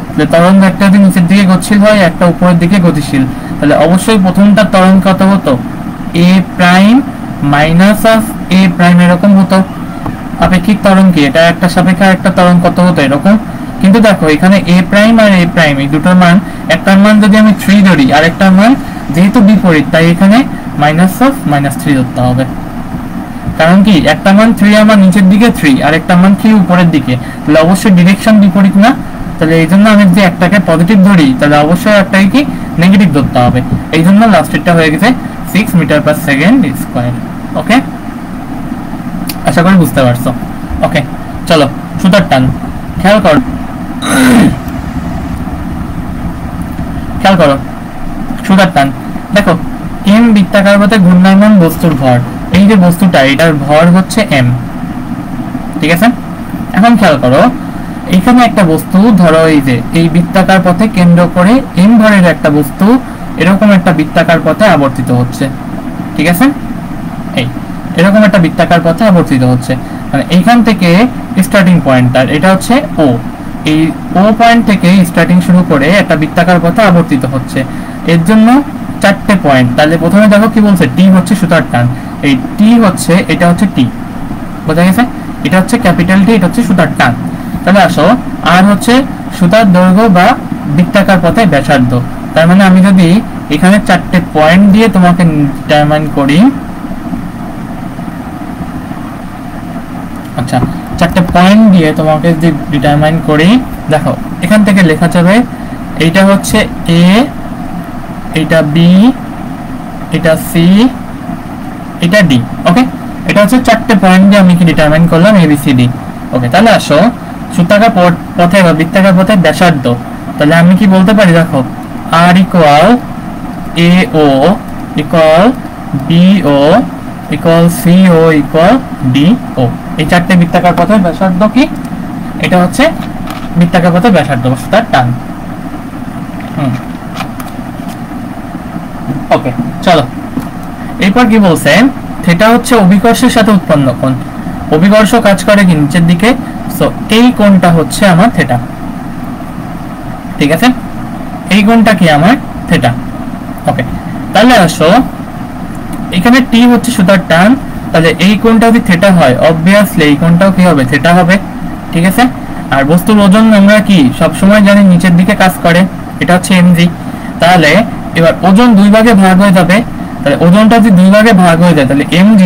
তাহলে ত্বরণ একটা যদি নিচের দিকে গতিশীল হয় একটা উপরের দিকে গতিশীল, তাহলে অবশ্যই প্রথমটার ত্বরণ কত হতো, a prime minus of a prime এরকম হতো। আপেক্ষিক ত্বরণ কি, এটা একটা সাপেক্ষে আরেকটা ত্বরণ কত হতো এরকম। কিন্তু দেখো এখানে a প্রাইম আর a প্রাইম এই দুটোর মান, একটার মান যদি আমি 3 ধরি আর একটার মান যেহেতু বিপরীত তাই এখানে মাইনাস অফ -3 ধরতে হবে। কারণ কি, একটা মান 3 আমার নিচের দিকে 3 আর একটা মান 3 উপরের দিকে, তাহলে অবশ্যই ডিরেকশন বিপরীত না। তাহলে এই জন্য আমি যদি একটাকে পজিটিভ ধরি তাহলে অবশ্যই একটাকে কি নেগেটিভ ধরতে হবে। এই জন্য লাস্টেরটা হয়ে গেছে 6 মিটার পার সেকেন্ড স্কয়ার। ওকে, আশা করি বুঝতে পারছো। ওকে চলো, সুতার টান। খেয়াল করো সুতার টান। দেখো m বৃত্তাকার পথে ঘূর্ণায়মান বস্তুর ভর, এই যে বস্তুটা এটার ভর হচ্ছে m। ঠিক আছে, এখন খেয়াল করো এইখানে একটা বস্তু ধরো এই যে এই বৃত্তাকার পথে কেন্দ্র করে m ভরের একটা বস্তু এরকম একটা বৃত্তাকার পথে আবর্তিত হচ্ছে। ঠিক আছে, এই এরকম একটা বৃত্তাকার পথে আবর্তিত হচ্ছে, মানে এইখান থেকে স্টার্টিং পয়েন্টটার এটা হচ্ছে ও, এই ও পয়েন্ট থেকে স্টার্টিং শুরু করে একটা বৃত্তাকার পথে আবর্তিত হচ্ছে। এর জন্য 4টে পয়েন্ট। তাহলে প্রথমে দেখো কি বলছে, টি হচ্ছে সুতার টান, এই টি হচ্ছে, এটা হচ্ছে টি, বোঝা গেছে? এটা হচ্ছে ক্যাপিটাল টি, এটা হচ্ছে সুতার টান। তাহলে আসো, আর হচ্ছে সুতার দৈর্ঘ্য বা বৃত্তাকার পথে ব্যাসার্ধ। তার মানে আমি যদি এখানে 4টে পয়েন্ট দিয়ে তোমাকে ডিটারমাইন করি, আচ্ছা 4টে পয়েন্ট দিয়ে তোমাকে যদি ডিটারমাইন করি, দেখো এখান থেকে লেখা যাবে এইটা হচ্ছে এ, এটা বি, এটা সি, এটা ডি। ওকে, এটা হচ্ছে 4টে পয়েন্ট দিয়ে আমি কি ডিটারমাইন করলাম এ বি সি ডি। ওকে, তাহলে আসো সুতাকার পথে বা বৃত্তাকার পথে ব্যাসার্ধ। তাহলে আমি কি বলতে পারি, দেখো আর ইকুয়াল এ ও ইকুয়াল বি ও ইকুয়াল সি ও ইকুয়াল ডি ও। এই 4টে বৃত্তাকার পথের ব্যাসার্ধ কি, এটা হচ্ছে বৃত্তাকার পথের ব্যাসার্ধ বা সুতার টান। ওকে চলো, এরপর কি বলছে, থিটা হচ্ছে অভিকর্ষের সাথে উৎপন্ন কোণ। অভিকর্ষ কাজ করে কি নিচের দিকে, সো এই কোণটা হচ্ছে আমার থিটা। ঠিক আছে, এই কোণটা কি আমার থিটা। ওকে, তাহলে আসো এখানে টি হচ্ছে সুতার টান, তাহলে এই কোণটা যদি থিটা হয় অবভিয়াসলি এই কোণটাও কি হবে, থিটা হবে। ঠিক আছে, আর বস্তুর ওজন আমরা কি সব সময় জানি নিচের দিকে কাজ করে, এটা হচ্ছে mg। তাহলে এবার ওজন দুই ভাগে ভাগ হয়ে যাবে, তাহলে ওজনটা যদি দুই ভাগে ভাগ হয়ে যায় তাহলে mg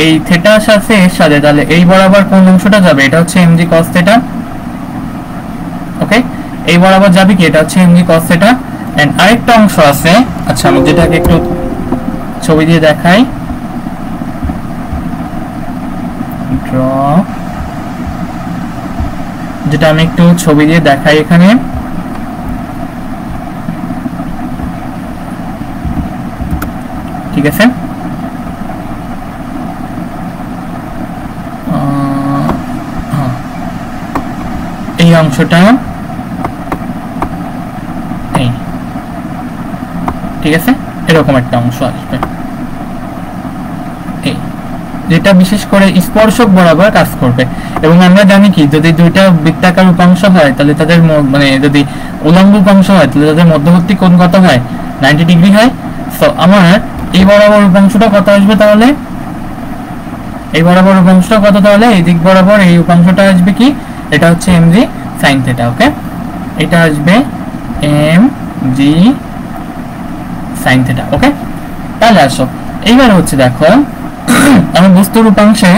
এই থেটার সাথে এর সাথে, তাহলে এই বরাবর কোন অংশটা যাবে, এটা হচ্ছে mg cos থিটা। ওকে, এই বরাবর যাবে কি, এটা হচ্ছে mg cos থিটা। এন্ড আরেকটা অংশ আছে, আচ্ছা আমি যেটাকে একটু ছবি দিয়ে দেখাই, ড্র, যেটা আমি একটু ছবি দিয়ে দেখাই এখানে। ঠিক আছে, এই অংশটা এই, ঠিক আছে, এরকম একটা অংশ আসবে, এই যেটা বিশেষ করে স্পর্শক বরাবর কাজ করবে। এবং আমরা জানি কি, যদি দুইটা বৃত্তাকার উপাংশ হয় তাহলে তাদের মানে যদি উলম্ব উপাংশ হয় তাহলে তাদের মধ্যবর্তী কোণ কত হয়, 90 ডিগ্রি হয়। সো আমার এই বরাবর উপাংশটা কত আসবে, তাহলে এই বরাবর উপাংশটা কত, তাহলে এই দিক বরাবর এই উপাংশটা আসবে কি, এটা হচ্ছে mg sin থিটা। ওকে, এটা আসবে mg sin থিটা। ওকে, তাহলে আসো এইবার হচ্ছে দেখো, আমি বস্তুর উপাংশে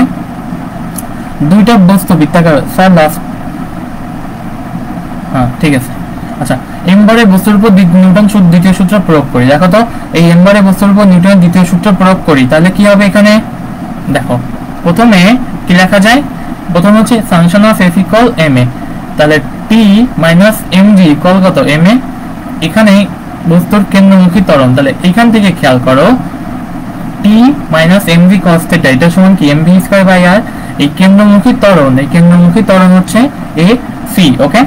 দুইটা বস্তু বৃত্তাকার, স্যার লাস্ট, হ্যাঁ ঠিক আছে। আচ্ছা, এমবারে বস্তুর উপর নিউটন দ্বিতীয় সূত্র প্রয়োগ করি। দেখো তো, এই এমবারে বস্তুর উপর নিউটনের দ্বিতীয় সূত্র প্রয়োগ করি, তাহলে কি হবে এখানে, দেখো প্রথমে কি লেখা যায়, প্রথম হচ্ছে function of f equal ma, তাহলে t মাইনাস mg ইকুয়াল কত, ma। এখানে বস্তুর কেন্দ্রমুখী ত্বরণ, তাহলে এখান থেকে খেয়াল করো t মাইনাস mv cos θ, এটা সমান কি mv স্কয়ার বাই r। এই কেন্দ্রমুখী ত্বরণ, এই কেন্দ্রমুখী ত্বরণ হচ্ছে ac। ওকে,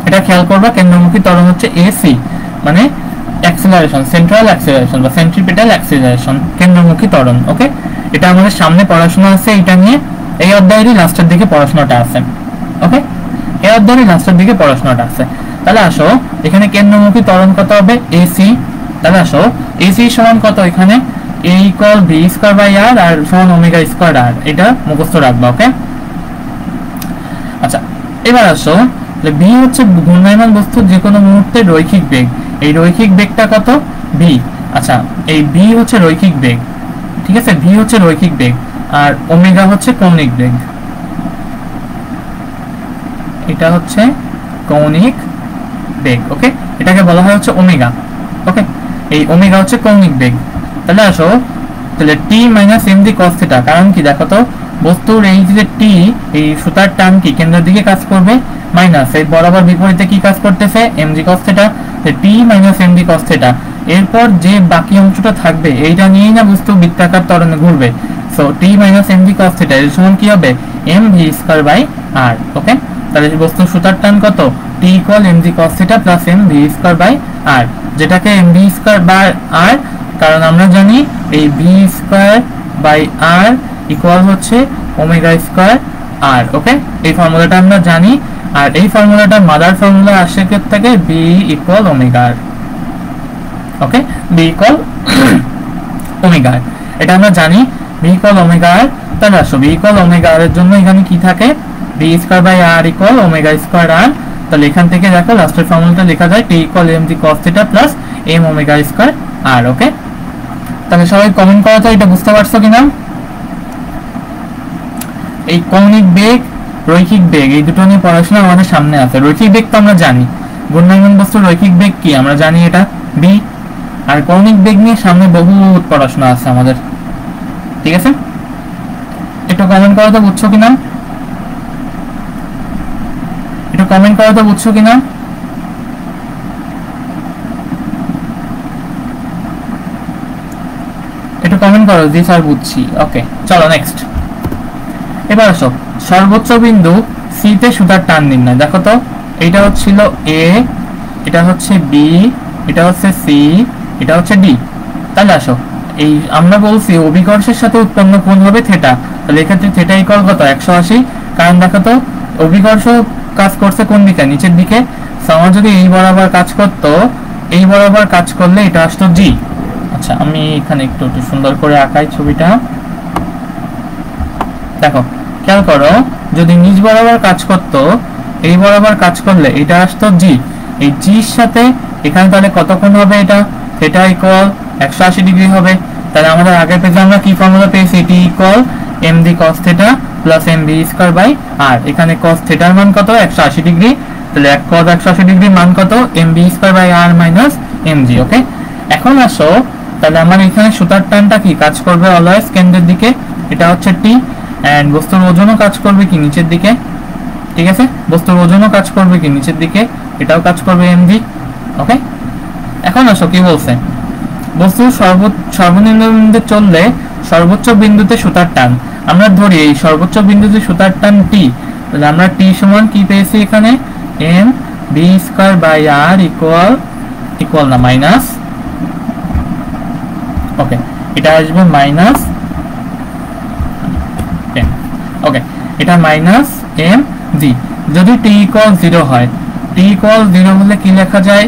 এটা খেয়াল করবা, কেন্দ্রমুখী ত্বরণ হচ্ছে ac, মানে অ্যাক্সিলারেশন, সেন্ট্রাল অ্যাক্সিলারেশন বা সেন্ট্রিপিটাল অ্যাক্সিলারেশন, কেন্দ্রমুখী ত্বরণ। ওকে, এটা আমাদের সামনে পড়াশোনা আছে, এটা নিয়ে এই অধ্যায়েরই লাস্টের দিকে পড়াশোনাটা আছে। ওকে, এই অধ্যায়ের লাস্টের দিকে পড়াশোনাটা আছে। তাহলে আসো এখানে কেন্দ্রমুখী ত্বরণ কত হবে, ac। তাহলে আসো ac সমান কত, এখানে a equal v square by r আর সমান ওমেগা স্কয়ার r, এটা মুখস্থ রাখবা। ওকে, আচ্ছা এবার আসো, v হচ্ছে ঘূর্ণায়মান বস্তুর যে কোনো মুহূর্তে রৈখিক বেগ, এই রৈখিক বেগটা কত, v। আচ্ছা, এই v হচ্ছে রৈখিক বেগ, ঠিক আছে, v হচ্ছে রৈখিক বেগ, আর ওমেগা হচ্ছে কৌণিক বেগ, এটা হচ্ছে কৌণিক বেগ। ওকে, এটাকে বলা হয় হচ্ছে ওমেগা। ওকে, এই ওমেগা হচ্ছে কৌণিক বেগ। তাহলে আসো, তাহলে t মাইনাস mg cos θ, কারণ কি দেখো তো, বস্তুর এই যে t, এই সুতার টান কি কেন্দ্রের দিকে কাজ করবে, মাইনাস এই বরাবর বিপরীতে কি কাজ করতেছে, mg cos θ, t minus mg cos θ। এরপর যে বাকি অংশটা থাকবে এইটা নিয়েই না বস্তু বৃত্তাকার ত্বরণে ঘুরবে। So t minus mg cos θ এর সমান কি হবে, mv square by r। Okay, তাহলে বস্তুর সুতার টান কত, t equal mg cos θ plus mv square by r, যেটাকে mv স্কয়ার বাই r, কারণ আমরা জানি এই v square by r equal হচ্ছে ওমেগা স্কয়ার r। ওকে, এই ফর্মুলাটা আমরা জানি, আর এই ফর্মুলাটা মাদার ফর্মুলা আসে থেকে v ইকুয়াল ওমেগা r। ওকে, v ইকুয়াল ওমেগা r, এটা আমরা জানি, v ইকুয়াল ওমেগা r। তাহলে আসো v ইকুয়াল ওমেগা r এর জন্য এখানে কি থাকে, v square by r equal omega square r। তাহলে এখান থেকে দেখো লাস্টের ফর্মুলাটা লেখা যায় t equal mg cos θ plus m omega square r। Okay, তাহলে সবাই কমেন্ট করো তো এটা বুঝতে পারছো কিনা। এই কৌণিক বেগ, রৈখিক বেগ, এই দুটো নিয়ে পড়াশোনা আমাদের সামনে আছে। রৈখিক বেগ তো আমরা জানি, ঘূর্ণায়মান বস্তুর রৈখিক বেগ কি আমরা জানি, এটা v। আর কৌণিক বেগ নিয়ে সামনে বহুত পড়াশোনা আছে আমাদের, ঠিক আছে। একটু কমেন্ট করো তো বুঝছো কিনা, একটু কমেন্ট করো তো বুঝছো কিনা। একটু কমেন্ট করো জি স্যার বুঝছি। ওকে, চলো নেক্সট। এবার আসো, সর্বোচ্চ বিন্দু সি তে সুতার টান নির্ণয়। দেখো তো, এটা হচ্ছিল এ, এটা হচ্ছে বি, এটা হচ্ছে সি, এটা হচ্ছে ডি। তাহলে আসো, এই আমরা বলছি অভিকর্ষের সাথে উৎপন্ন কোণ হবে থিটা, তাহলে এক্ষেত্রে থিটা ইকুয়াল কত, 180। কারণ দেখো তো, অভিকর্ষ কাজ করছে কোন দিকে, নিচের দিকে। আমার যদি এই বরাবর কাজ করতো, এই বরাবর কাজ করলে এটা আসতো জি। আচ্ছা, আমি এখানে একটু সুন্দর করে আঁকাই ছবিটা। দেখো খেয়াল করো, যদি নিচ বরাবর কাজ করতো, এই বরাবর কাজ করলে এটা আসতো জি। এই জির সাথে এখানে তাহলে কত কোণ হবে, এটা থিটা ইকুয়াল 180 ডিগ্রি হবে। তাহলে আমাদের আগের পেজে আমরা কি ফর্মুলা পেয়েছি, T equal md cos theta plus mb square by r। এখানে cos থিটার মান কত 180 ডিগ্রি, তাহলে cos 180 ডিগ্রি মান কত mb square by r minus mg। Okay, এখন আসো তাহলে আমার এখানে সুতার টানটা কি কাজ করবে অলওয়েজ কেন্দ্রের দিকে, এটা হচ্ছে t, এন্ড বস্তুর ওজনও কাজ করবে কি নিচের দিকে, ঠিক আছে, বস্তুর ওজনও কাজ করবে কি নিচের দিকে, এটাও কাজ করবে mg। ওকে, এখন আসো কি বলছে, বস্তুর সর্বনিম্ন বিন্দুতে চললে সর্বোচ্চ বিন্দুতে সুতার টান, আমরা ধরি এই সর্বোচ্চ বিন্দুতে সুতার টান t, তাহলে আমরা t সমান কি পেয়েছি এখানে m b square by r equal না মাইনাস, ওকে এটা আসবে মাইনাস, ওকে এটা মাইনাস m g। যদি t ইকুয়াল 0 হয়, t ইকুয়াল 0 হলে কি লেখা যায়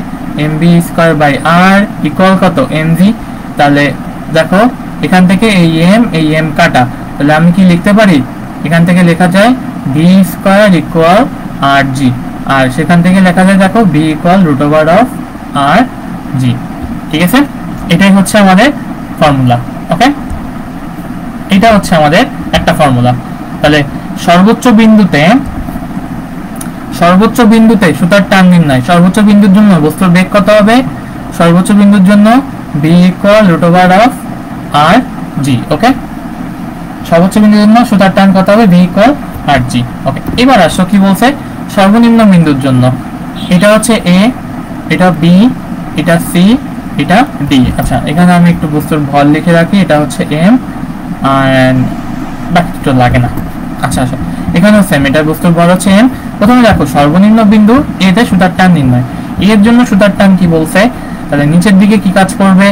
mb square by r equal কত mg। তাহলে দেখো এখান থেকে এই m কাটা, তাহলে আমি কি লিখতে পারি, এখান থেকে লেখা যায় b স্কয়ার ইকুয়াল rg, আর সেখান থেকে লেখা যায় দেখো b equal root over of rg। ঠিক আছে, এটাই হচ্ছে আমাদের ফর্মুলা। ওকে, এটা হচ্ছে আমাদের একটা ফর্মুলা। তাহলে সর্বোচ্চ বিন্দুতে সুতার টান নির্ণয়, সর্বোচ্চ বিন্দুর জন্য বস্তুর বেগ কত হবে, সর্বোচ্চ বিন্দুর জন্য b equal root over of rg। Okay, সর্বোচ্চ বিন্দুর জন্য সুতার টান কত হবে b ইকুয়াল rg। ওকে, এবার আসো কি বলছে সর্বনিম্ন বিন্দুর জন্য, এটা হচ্ছে a, এটা b, এটা c, এটা d। আচ্ছা এখানে আমি একটু বস্তুর ভর লিখে রাখি, এটা হচ্ছে m এন্ড বাকি তো লাগে না। আচ্ছা আচ্ছা এখানেও সেম, এটা বস্তুর ভর হচ্ছে m। প্রথমে দেখো সর্বনিম্ন বিন্দু a তে সুতার টান নির্ণয়, এর জন্য সুতার টান কি বলছে, তাহলে নিচের দিকে কি কাজ করবে,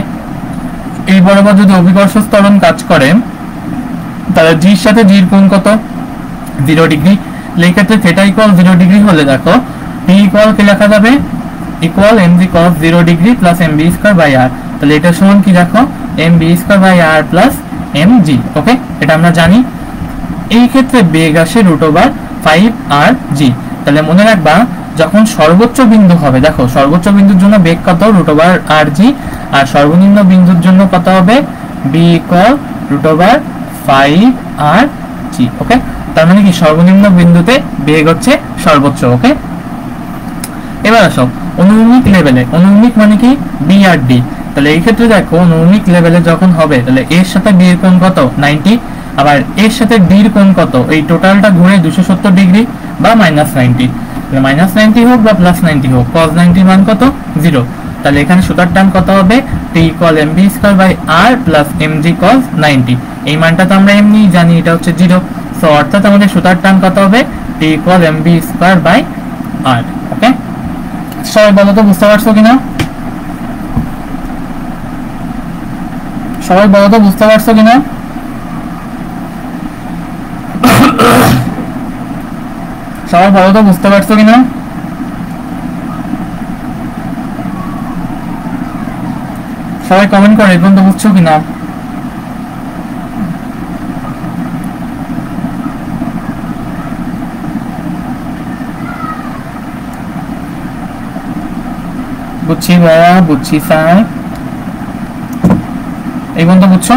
এই বরাবর যদি অভিকর্ষ ত্বরণ কাজ করে তাহলে g এর সাথে g এর কোণ কত 0 ডিগ্রি, এই ক্ষেত্রে থিটা ইকুয়াল 0 ডিগ্রি হলে দেখো p ইকুয়াল কি লেখা যাবে equal mg cos 0 degree plus mb square by r। তাহলে এটা সমান কি দেখো mb square by r plus mg। Okay, এটা আমরা জানি। এই ক্ষেত্রে বেগ আসে রুট ওভার 5rg। তাহলে মনে রাখবা যখন সর্বোচ্চ বিন্দু হবে, দেখো সর্বোচ্চ বিন্দুর জন্য বেগ কত রুট ওভার rg, আর সর্বনিম্ন বিন্দুর জন্য কত হবে b equal root over 5rg। Okay, তার মানে কি সর্বনিম্ন বিন্দুতে বেগ হচ্ছে সর্বোচ্চ। ওকে, এবার আসো অনুভূমিক লেভেলে, অনুভূমিক মানে কি b আর d। তাহলে এই ক্ষেত্রে দেখো অনুভূমিক লেভেলে যখন হবে তাহলে এর সাথে b এর কোণ কত 90, আবার এর সাথে d এর কোণ কত, এই টোটালটা ঘুরে 270 ডিগ্রি বা -90, তাহলে -90 হোক বা +90 হোক cos 90 মান কত 0। তাহলে এখানে সুতার টান কত হবে t equal mb square by r plus mg cos 90। এই মানটা তো আমরা এমনি জানি এটা হচ্ছে 0, সো অর্থাৎ আমাদের সুতার টান কত হবে t equal mb square by r। Okay, সবাই বলো তো বুঝতে পারছো কিনা, সবাই বলো তো বুঝতে পারছো কিনা, সবাই বলো তো বুঝতে পারছো কিনা, সবাই কমেন্ট করে এখন তো বুঝছো কিনা। বুঝছি ভাইয়া, বুঝছি স্যার, এই বন্ধু বুঝছো,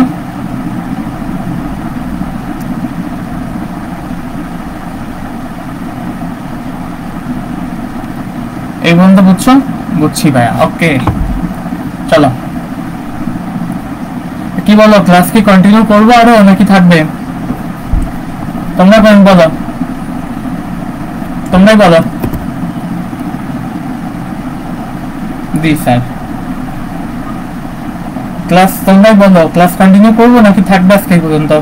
এই বন্ধু বুঝছো, বুঝছি ভাইয়া। ওকে চলো, কি বলো ক্লাস কি কন্টিনিউ করবো আরো নাকি থাকবে, তোমরা বলো, তোমরাই বলো। জি স্যার, ক্লাস তোমরাই বলো, ক্লাস কন্টিনিউ করবো নাকি থাকবে আজকে পর্যন্ত।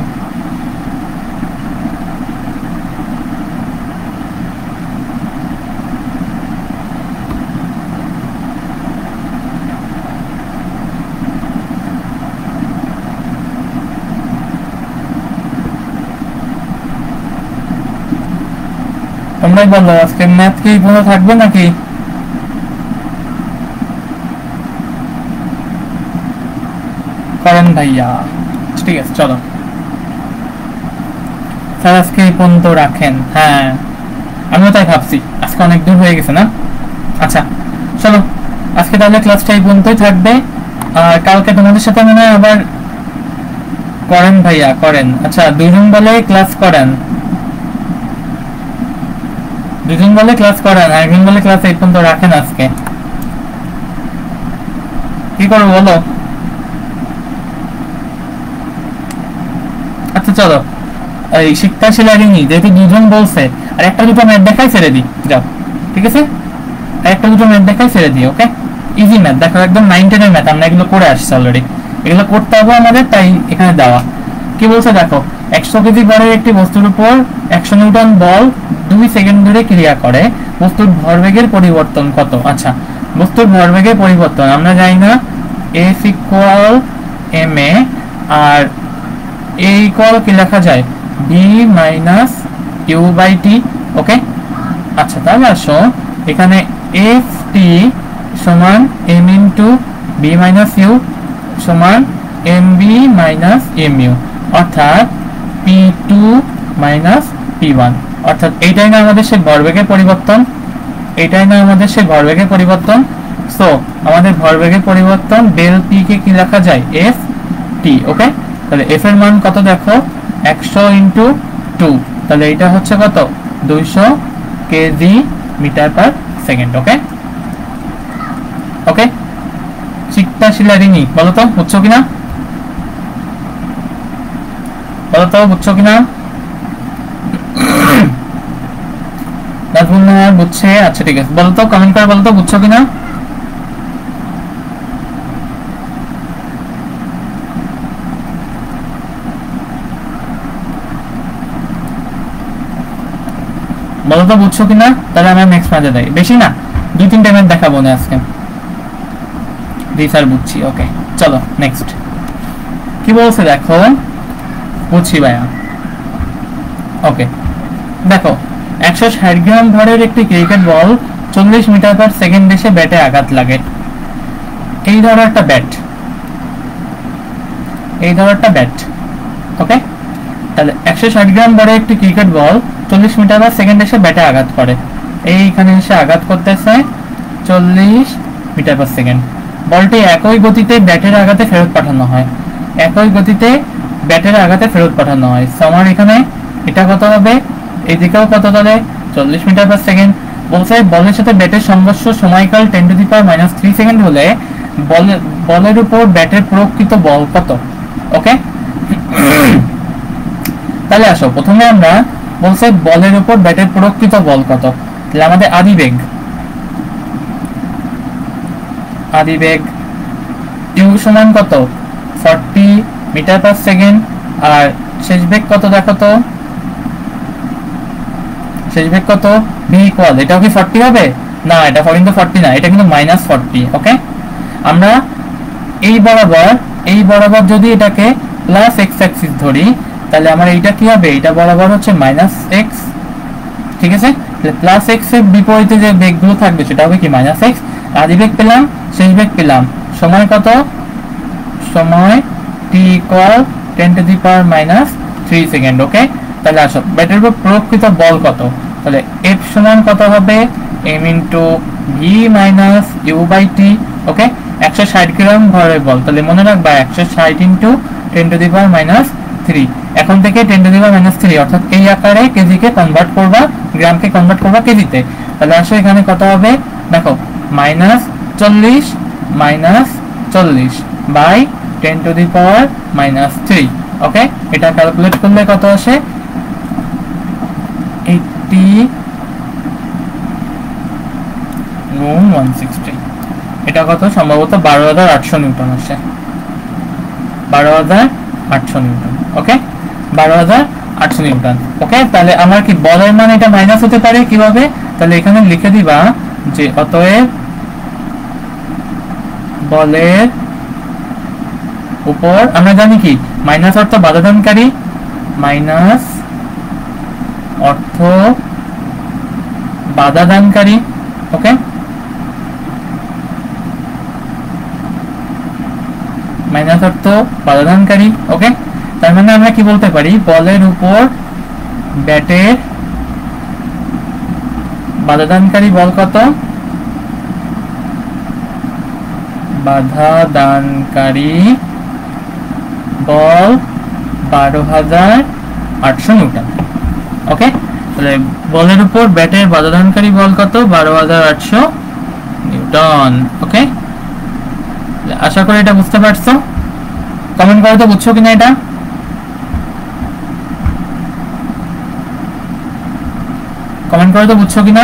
তোমরাই বলো আজকে ম্যাথ কি পুরো থাকবে নাকি, করেন ভাইয়া। ঠিক আছে চলো স্যার আজকে এই পর্যন্ত রাখেন। হ্যাঁ আমিও তাই ভাবছি, আজকে অনেক দূর হয়ে গেছে না। আচ্ছা চলো আজকে তাহলে ক্লাসটা এই পর্যন্তই থাকবে, আর কালকে তোমাদের সাথে মনে হয় আবার করেন ভাইয়া করেন। আচ্ছা দুইজন বলে ক্লাস করেন, দুজন বলে ক্লাস করেন, একজন বলে ক্লাস এই পর্যন্ত রাখেন। আজকে কি করবো বলো? আচ্ছা চলো, এই শিক্ষাশীলারিনী যেহেতু দুজন বলছে, আর একটা দুটো ম্যাথ দেখাই ছেড়ে দিই, যাও ঠিক আছে, আর একটা দুটো ম্যাথ দেখাই ছেড়ে দিই। ওকে, ইজি ম্যাথ দেখো, একদম 9-10 এর ম্যাথ, আমরা এগুলো করে আসছি অলরেডি, এগুলো করতে হবে আমাদের, তাই এখানে দেওয়া। কি বলছে দেখো, 100 কেজি ভরের একটি বস্তুর উপর 100 নিউটন বল 2 সেকেন্ড ধরে ক্রিয়া করে, বস্তুর ভরবেগের পরিবর্তন কত? আচ্ছা, বস্তুর ভরবেগের পরিবর্তন আমরা জানি না, F ইকুয়াল ma, আর A ইকুয়াল কি লেখা যায়, B minus U by T. Okay, আচ্ছা তাহলে আসো এখানে এফ টি সমান M into B minus U সমান M B minus M U, অর্থাৎ P two minus P one, অর্থাৎ এইটাই না আমাদের সেই ভরবেগের পরিবর্তন, এইটাই না আমাদের সেই ভরবেগের পরিবর্তন। সো আমাদের ভরবেগের পরিবর্তন ডেল পি কে কি লেখা যায়, এফ টি। ওকে, তাহলে এফ এর মান কত দেখো, 100 ইন্টু 2, তাহলে এটা হচ্ছে কত, 200 কেজি মিটার পার সেকেন্ড। ওকে ওকে, শিক্ষাশীলারিনী বলো তো বুঝছো কিনা, বলো তো বুঝছো কিনা? বুঝছে, আচ্ছা ঠিক আছে, বলো তো কমেন্ট করে বলো তো বুঝছো কিনা। বলো তো বুঝছো কিনা, তাহলে আমরা নেক্সট ম্যাচে যাই, বেশি না 2-3টা ম্যাচ দেখাবো না আজকে, জি স্যার বুঝছি। ওকে চলো নেক্সট কি বলছে দেখো, বুঝছি ভাইয়া। ওকে দেখো, 160 গ্রাম ভরের একটি cricket ball 40 metre per second এসে ব্যাটে আঘাত লাগে। এই ধরো একটা ব্যাট, এই ধরো একটা ব্যাট। ওকে, তাহলে 160 গ্রাম ভরের একটি cricket ball 40 metre per second এসে ব্যাটে আঘাত করে, এইখানে এসে আঘাত করতেছে 40 মিটার পার সেকেন্ড। বলটি একই গতিতে ব্যাটের আঘাতে ফেরত পাঠানো হয়, একই গতিতে ব্যাটের আঘাতে ফেরত পাঠানো হয়। আমার এখানে এটা কত হবে, এইদিকেও কত, তাহলে 40 মিটার পার সেকেন্ড। বলছে বলের সাথে ব্যাটের সংঘর্ষ সময়কাল 10⁻³ সেকেন্ড হলে বলের উপর ব্যাটের প্রকৃত বল কত? ওকে, তাহলে আসো প্রথমে আমরা বলছে বলের উপর ব্যাটের প্রকৃত বল কত, তাহলে আমাদের আদিবেগ ইউ সমান কত, 40 মিটার পার সেকেন্ড, আর শেষ বেগ কত দেখো তো, শেষ বেগ কত, ভি ইকুয়াল, এটাও কি 40 হবে না, এটা কিন্তু 40 না, এটা কিন্তু -40। ওকে, আমরা এই বরাবর যদি এটাকে প্লাস এক্স অ্যাক্সিস ধরি, তাহলে আমার এইটা কি হবে, এইটা বরাবর হচ্ছে -x, ঠিক আছে, প্লাস এক্স এর বিপরীতে যে বেগগুলো থাকবে সেটা হবে কি -x। আদিবেগ পেলাম, শেষ বেগ পেলাম, সময় কত, সময় t ইকুয়াল 10⁻³ সেকেন্ড। ওকে, তাহলে আসো ব্যাটের উপর প্রকৃত বল কত, তাহলে F সমান কত হবে, m into V minus U by T. Okay, 160 gram ভরের বল, তাহলে মনে রাখবা 160 ইন্টু 10⁻³ এখন থেকে 10⁻³ অর্থাৎ এই আকারে কেজিকে কনভার্ট করবা, গ্রামকে কনভার্ট করবা কেজিতে। তাহলে আসো এখানে কত হবে দেখো, -40 বাই 10⁻³ ওকে, এটা ক্যালকুলেট করলে কত আসে, 80/160, এটা কত সম্ভবত 12,800 নিউটন আসে, 12,800 নিউটন। ওকে, 12,800 নিউটন। ওকে, তাহলে আমার কি বলের মান এটা মাইনাস হতে পারে কিভাবে, তাহলে এখানে লিখে দিবা যে অতএব বলের উপর, আমরা জানি কি মাইনাস অর্থ বাধাদানকারী, মাইনাস অর্থ বাধাদানকারী। ওকে, মাইনাস অর্থ বাধাদানকারী। ওকে, তার মানে আমরা কি বলতে পারি, বলের উপর ব্যাটের বাধাদানকারী বল কত, বাধাদানকারী বল 12,800 নিউটন। ওকে, তাহলে বলের উপর ব্যাটের বাধাদানকারী বল কত? 12,800 নিউটন। ওকে, আশা করি এটা বুঝতে পারছো। কমেন্ট করে তো বুঝছো কিনা এটা? কমেন্ট করে তো বুঝছো কিনা?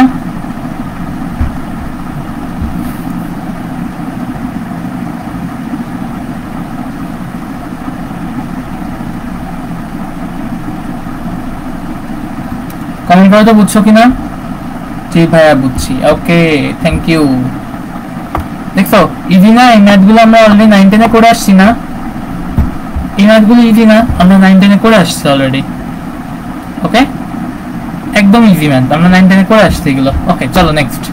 কমেন্ট করে তো বুঝছো কিনা? জি ভাইয়া বুঝছি। ওকে, থ্যাংক ইউ। দেখছো ইজি না? এই ম্যাথগুলো আমরা অলরেডি 9 10 এ করে আসছি না? এই ম্যাথগুলো ইজি না? আমরা 9 10 এ করে আসছি অলরেডি। ওকে, একদম ইজি ম্যাথ, আমরা 9 10 এ করে আসছি এগুলো। ওকে, চলো নেক্সট।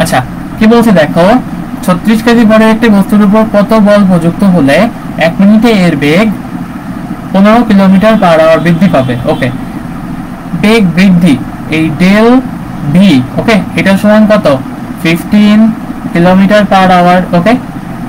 আচ্ছা, কি বলছে দেখো, 36 কেজি ভরের একটি বস্তুর উপর কত বল প্রযুক্ত হলে 1 মিনিটে এর বেগ 15 কিলোমিটার পার আওয়ার বৃদ্ধি পাবে। ওকে, বেগ বৃদ্ধি, এই ডেল ভি, ওকে, এটা সমান কত? 15 কিলোমিটার পার আওয়ার। ওকে,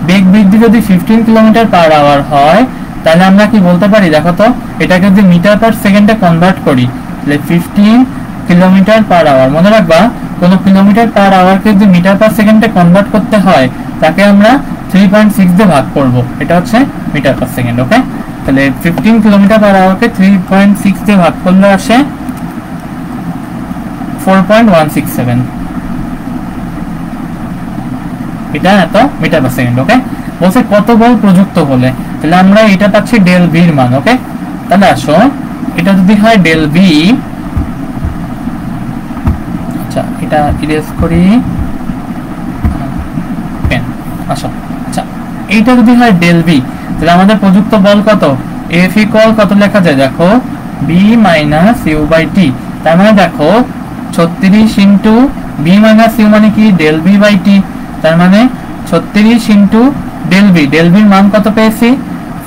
বেগ বৃদ্ধি যদি 15 কিলোমিটার পার আওয়ার হয়, তাহলে আমরা কি বলতে পারি দেখো তো, এটাকে যদি মিটার পার সেকেন্ডে কনভার্ট করি, তাহলে 15 কিলোমিটার পার আওয়ার, মনে রাখবা কোন কিলোমিটার পার আওয়ারকে যদি মিটার পার সেকেন্ডে কনভার্ট করতে হয়, তাকে আমরা 3.6 দিয়ে ভাগ করব। এটা হচ্ছে মিটার পার সেকেন্ড। ওকে, তাহলে 15 কিলোমিটার পার আওয়ারকে 3.6 দিয়ে ভাগ করলে আসে 4.167। এটা এত মিটার পার সেকেন্ড। ওকে, বলছে কত বল প্রযুক্ত হলে, তাহলে আমরা এটা পাচ্ছি ডেল ভি এর মান। ওকে, তাহলে আসো এটা যদি হয় ডেল ভি, আচ্ছা এটা ইরেজ করি, আসো, আচ্ছা এইটা যদি হয় ডেল ভি, তাহলে আমাদের প্রযুক্ত বল কত? এফ ইকুয়াল কত লেখা যায় দেখো, বি মাইনাস ইউ বাই টি। তার মানে দেখো 36 ইন্টু বি মাইনাস ইউ মানে কি? Del V by T. তার মানে 36 ইন্টু ডেল ভি, ডেল ভির মান কত পেয়েছি?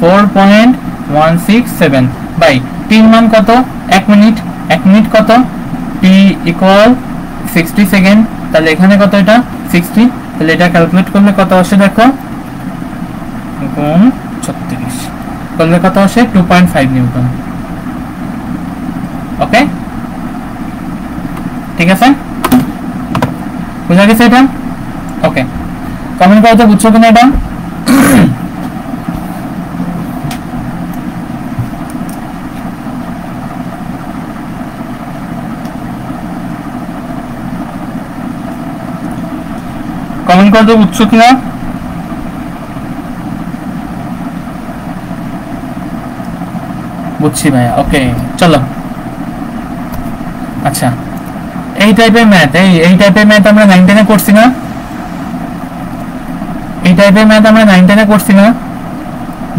4.167 বাই টির মান কত? 1 মিনিট। 1 মিনিট কত? T equal 60 second. তাহলে এখানে কত? এটা 60। তাহলে এটা ক্যালকুলেট করলে কত আসে দেখো, গুণ 36 করলে কত আসে? 2.5 নিউটন। ওকে, ঠিক আছে, বুঝা গেছে এটা? ওকে, কমেন্ট করতে বুঝছো কিনা এটা? কমেন্ট করতে বুঝছো কিনা? বুঝছি ভাইয়া। ওকে, চলো। আচ্ছা, এই টাইপের ম্যাথ, এই টাইপের ম্যাথ আমরা 9 10 এ করছি না? এই টাইপের ম্যাথ আমরা 9 10 এ করছি না?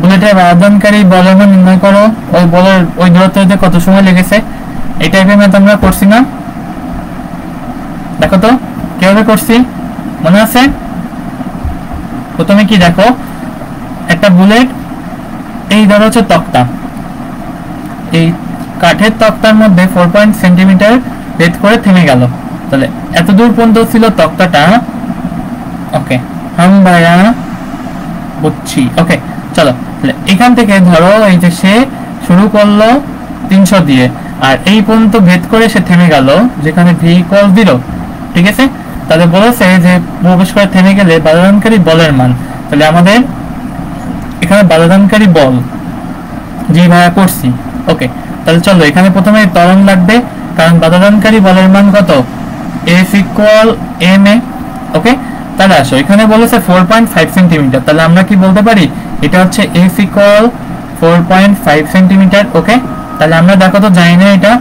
বুলেটের আবেদনকারী বলের মান নির্ণয় করো, ওই বলের ওই দূরত্বতে কত সময় লেগেছে, এই টাইপের ম্যাথ আমরা করছি না? দেখো তো কিভাবে করছি, মনে আছে? প্রথমে কি দেখো, একটা বুলেট, এই ধরো হচ্ছে তক্তা, এই কাঠের তক্তার মধ্যে 4 সেন্টিমিটার ভেদ করে থেমে গেল। তাহলে এত দূর পর্যন্ত ছিল তক্তাটা। ওকে, হাম ভাইয়া বুঝছি। ওকে, চলো, তাহলে এখান থেকে ধরো এই যে সে শুরু করলো 300 দিয়ে, আর এই পর্যন্ত ভেদ করে সে থেমে গেল যেখানে ভি ইকুয়াল 0। ঠিক আছে, তাহলে বলেছে যে প্রবেশ করে থেমে গেলে বাধাদানকারী বলের মান। তাহলে আমাদের এখানে বাধাদানকারী বল জি ভাইয়া করছি। ওকে, তাহলে চলো এখানে প্রথমে ত্বরণ লাগবে, কারণ বাধাদানকারী বলের মান কত? F equal M A. ওকে, তাহলে আসো এখানে বলেছে 4.5 সেন্টিমিটার, তাহলে আমরা কি বলতে পারি? এটা হচ্ছে এফ ইকুয়াল 4.5 সেন্টিমিটার। ওকে, তাহলে আমরা দেখো তো জানি না এটা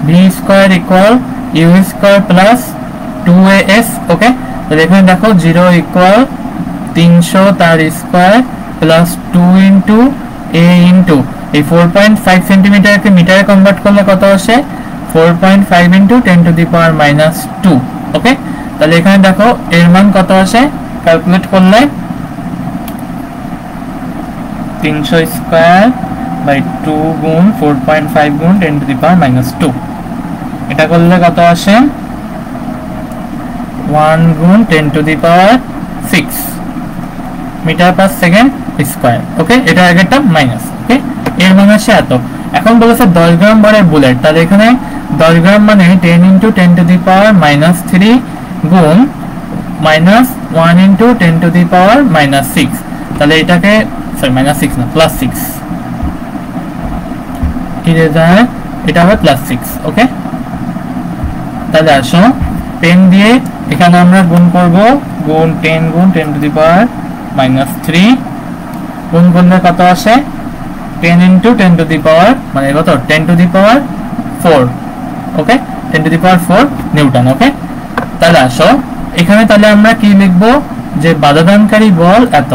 V square equal U square plus 2as। Okay, তাহলে এখানে দেখো 0 ইকুয়াল 300 তার square plus 2 into A into এই 4.5 সেন্টিমিটারকে মিটারে কনভার্ট করলে কত আসে? 4.5 into 10 to the power minus 2। Okay, তাহলে এখানে দেখো এর মান কত আসে ক্যালকুলেট করলে, 300 স্কোয়ার বাই 2 গুণ 4.5 গুণ 10 টু দি পাওয়ার মাইনাস 2। এটা করলে কত আসে? 1 গুণ 10 to the power 6। Metre per second square. Okay, এটা আগেরটা মাইনাস। ওকে, এর মান আসে এত। এখন বলেছে 10 গ্রাম ভরের বুলেট, তাহলে এখানে 10 গ্রাম মানে 10 × 10⁻³ গুণ মাইনাস 1 × 10⁻⁻6, তাহলে এটাকে সরি -6 না +6 এটা হবে +6। ওকে, তাহলে আসো পেন দিয়ে এখানে আমরা গুণ করব, গুণ 10 × 10⁻³ গুণ করলে কত আসে 10 × 10⁻, মানে কত 10⁴। ওকে, 10⁴ নিউটন। ওকে, তাহলে আসো এখানে তাহলে আমরা কি লিখব, যে বাধা দানকারী বল এত,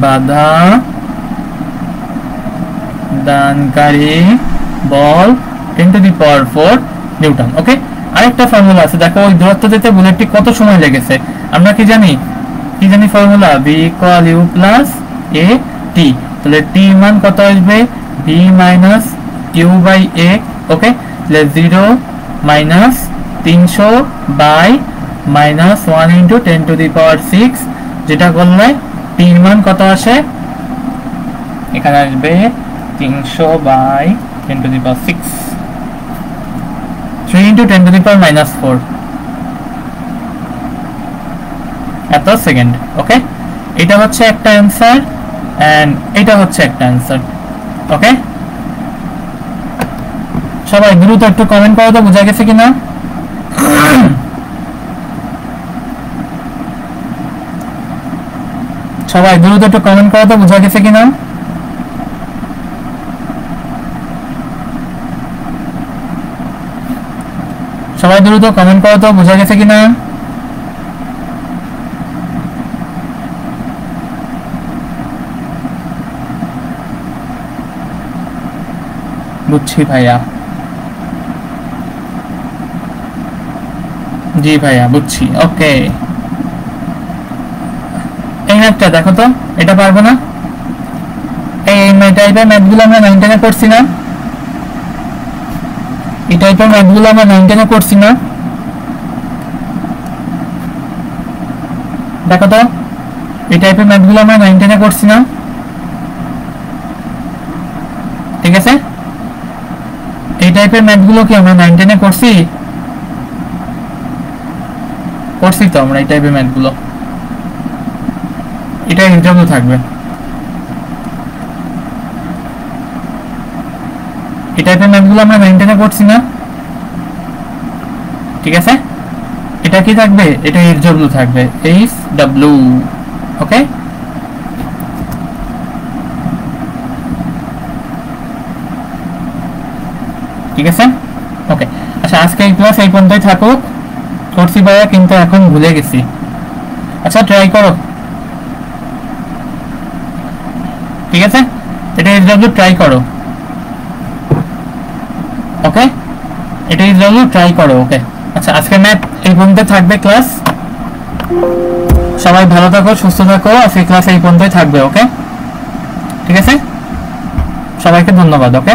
বাধা দানকারী বল 10⁴ নিউটন। ওকে, আরেকটা ফর্মুলা আছে, দেখো ওই দূরত্ব যেতে বুলেটটি কত সময় লেগেছে আমরা কি জানি formula v = u + a t, তাহলে t মান কত আসবে v - u/a। ওকে, তাহলে 0 - 300/-1 × 10⁶, যেটা করলে t মান কত আসে, এখানে আসবে 300/10⁶, 3 × 10⁻⁻4 এত সেকেন্ড। ওকে, এটা হচ্ছে একটা অ্যানসার এন্ড এটা হচ্ছে একটা অ্যানসার। ওকে, সবাই দ্রুত একটু কমেন্ট করো তো বোঝা গেছে কিনা। সবাই দ্রুত একটু কমেন্ট করো তো বোঝা গেছে কিনা। সবাই দ্রুত কমেন্ট করো তো বোঝা গেছে কিনা। বুঝছি ভাইয়া, জি ভাইয়া বুঝছি। ওকে, এই ম্যাথটা দেখো তো, এটা পারবো না। এই টাইপের ম্যাথগুলো আমরা 9 10 করছি না, এই টাইপের ম্যাথগুলো আমরা 9 10 করছি না, দেখো তো এই টাইপের ম্যাথগুলো আমরা 9 10 করছি না। ঠিক আছে, এই টাইপের ম্যাথগুলো কি আমরা 9 10 করছি তো আমরা এই টাইপের ম্যাথগুলো, এটা এক্সাম্পল থাকবে, এই টাইপের ম্যাথগুলো আমরা 9 10 করছি না। ঠিক আছে, এটা কি থাকবে, এটা এক্সাম্পল থাকবে HW। ওকে, ঠিক আছে। ওকে, আচ্ছা আজকে এই ক্লাস এই পর্যন্তই থাকুক, করছি ভাইয়া কিন্তু এখন ভুলে গেছি। আচ্ছা ট্রাই করো, ঠিক আছে, এটা এক্সাম্পল ট্রাই করো। ওকে, এটা এক্সাম্পল ট্রাই করো। ওকে, আচ্ছা আজকে ম্যাথ এই পর্যন্ত থাকবে ক্লাস। সবাই ভালো থাকো, সুস্থ থাকো, আজকে ক্লাস এই পর্যন্তই থাকবে। ওকে, ঠিক আছে, সবাইকে ধন্যবাদ। ওকে।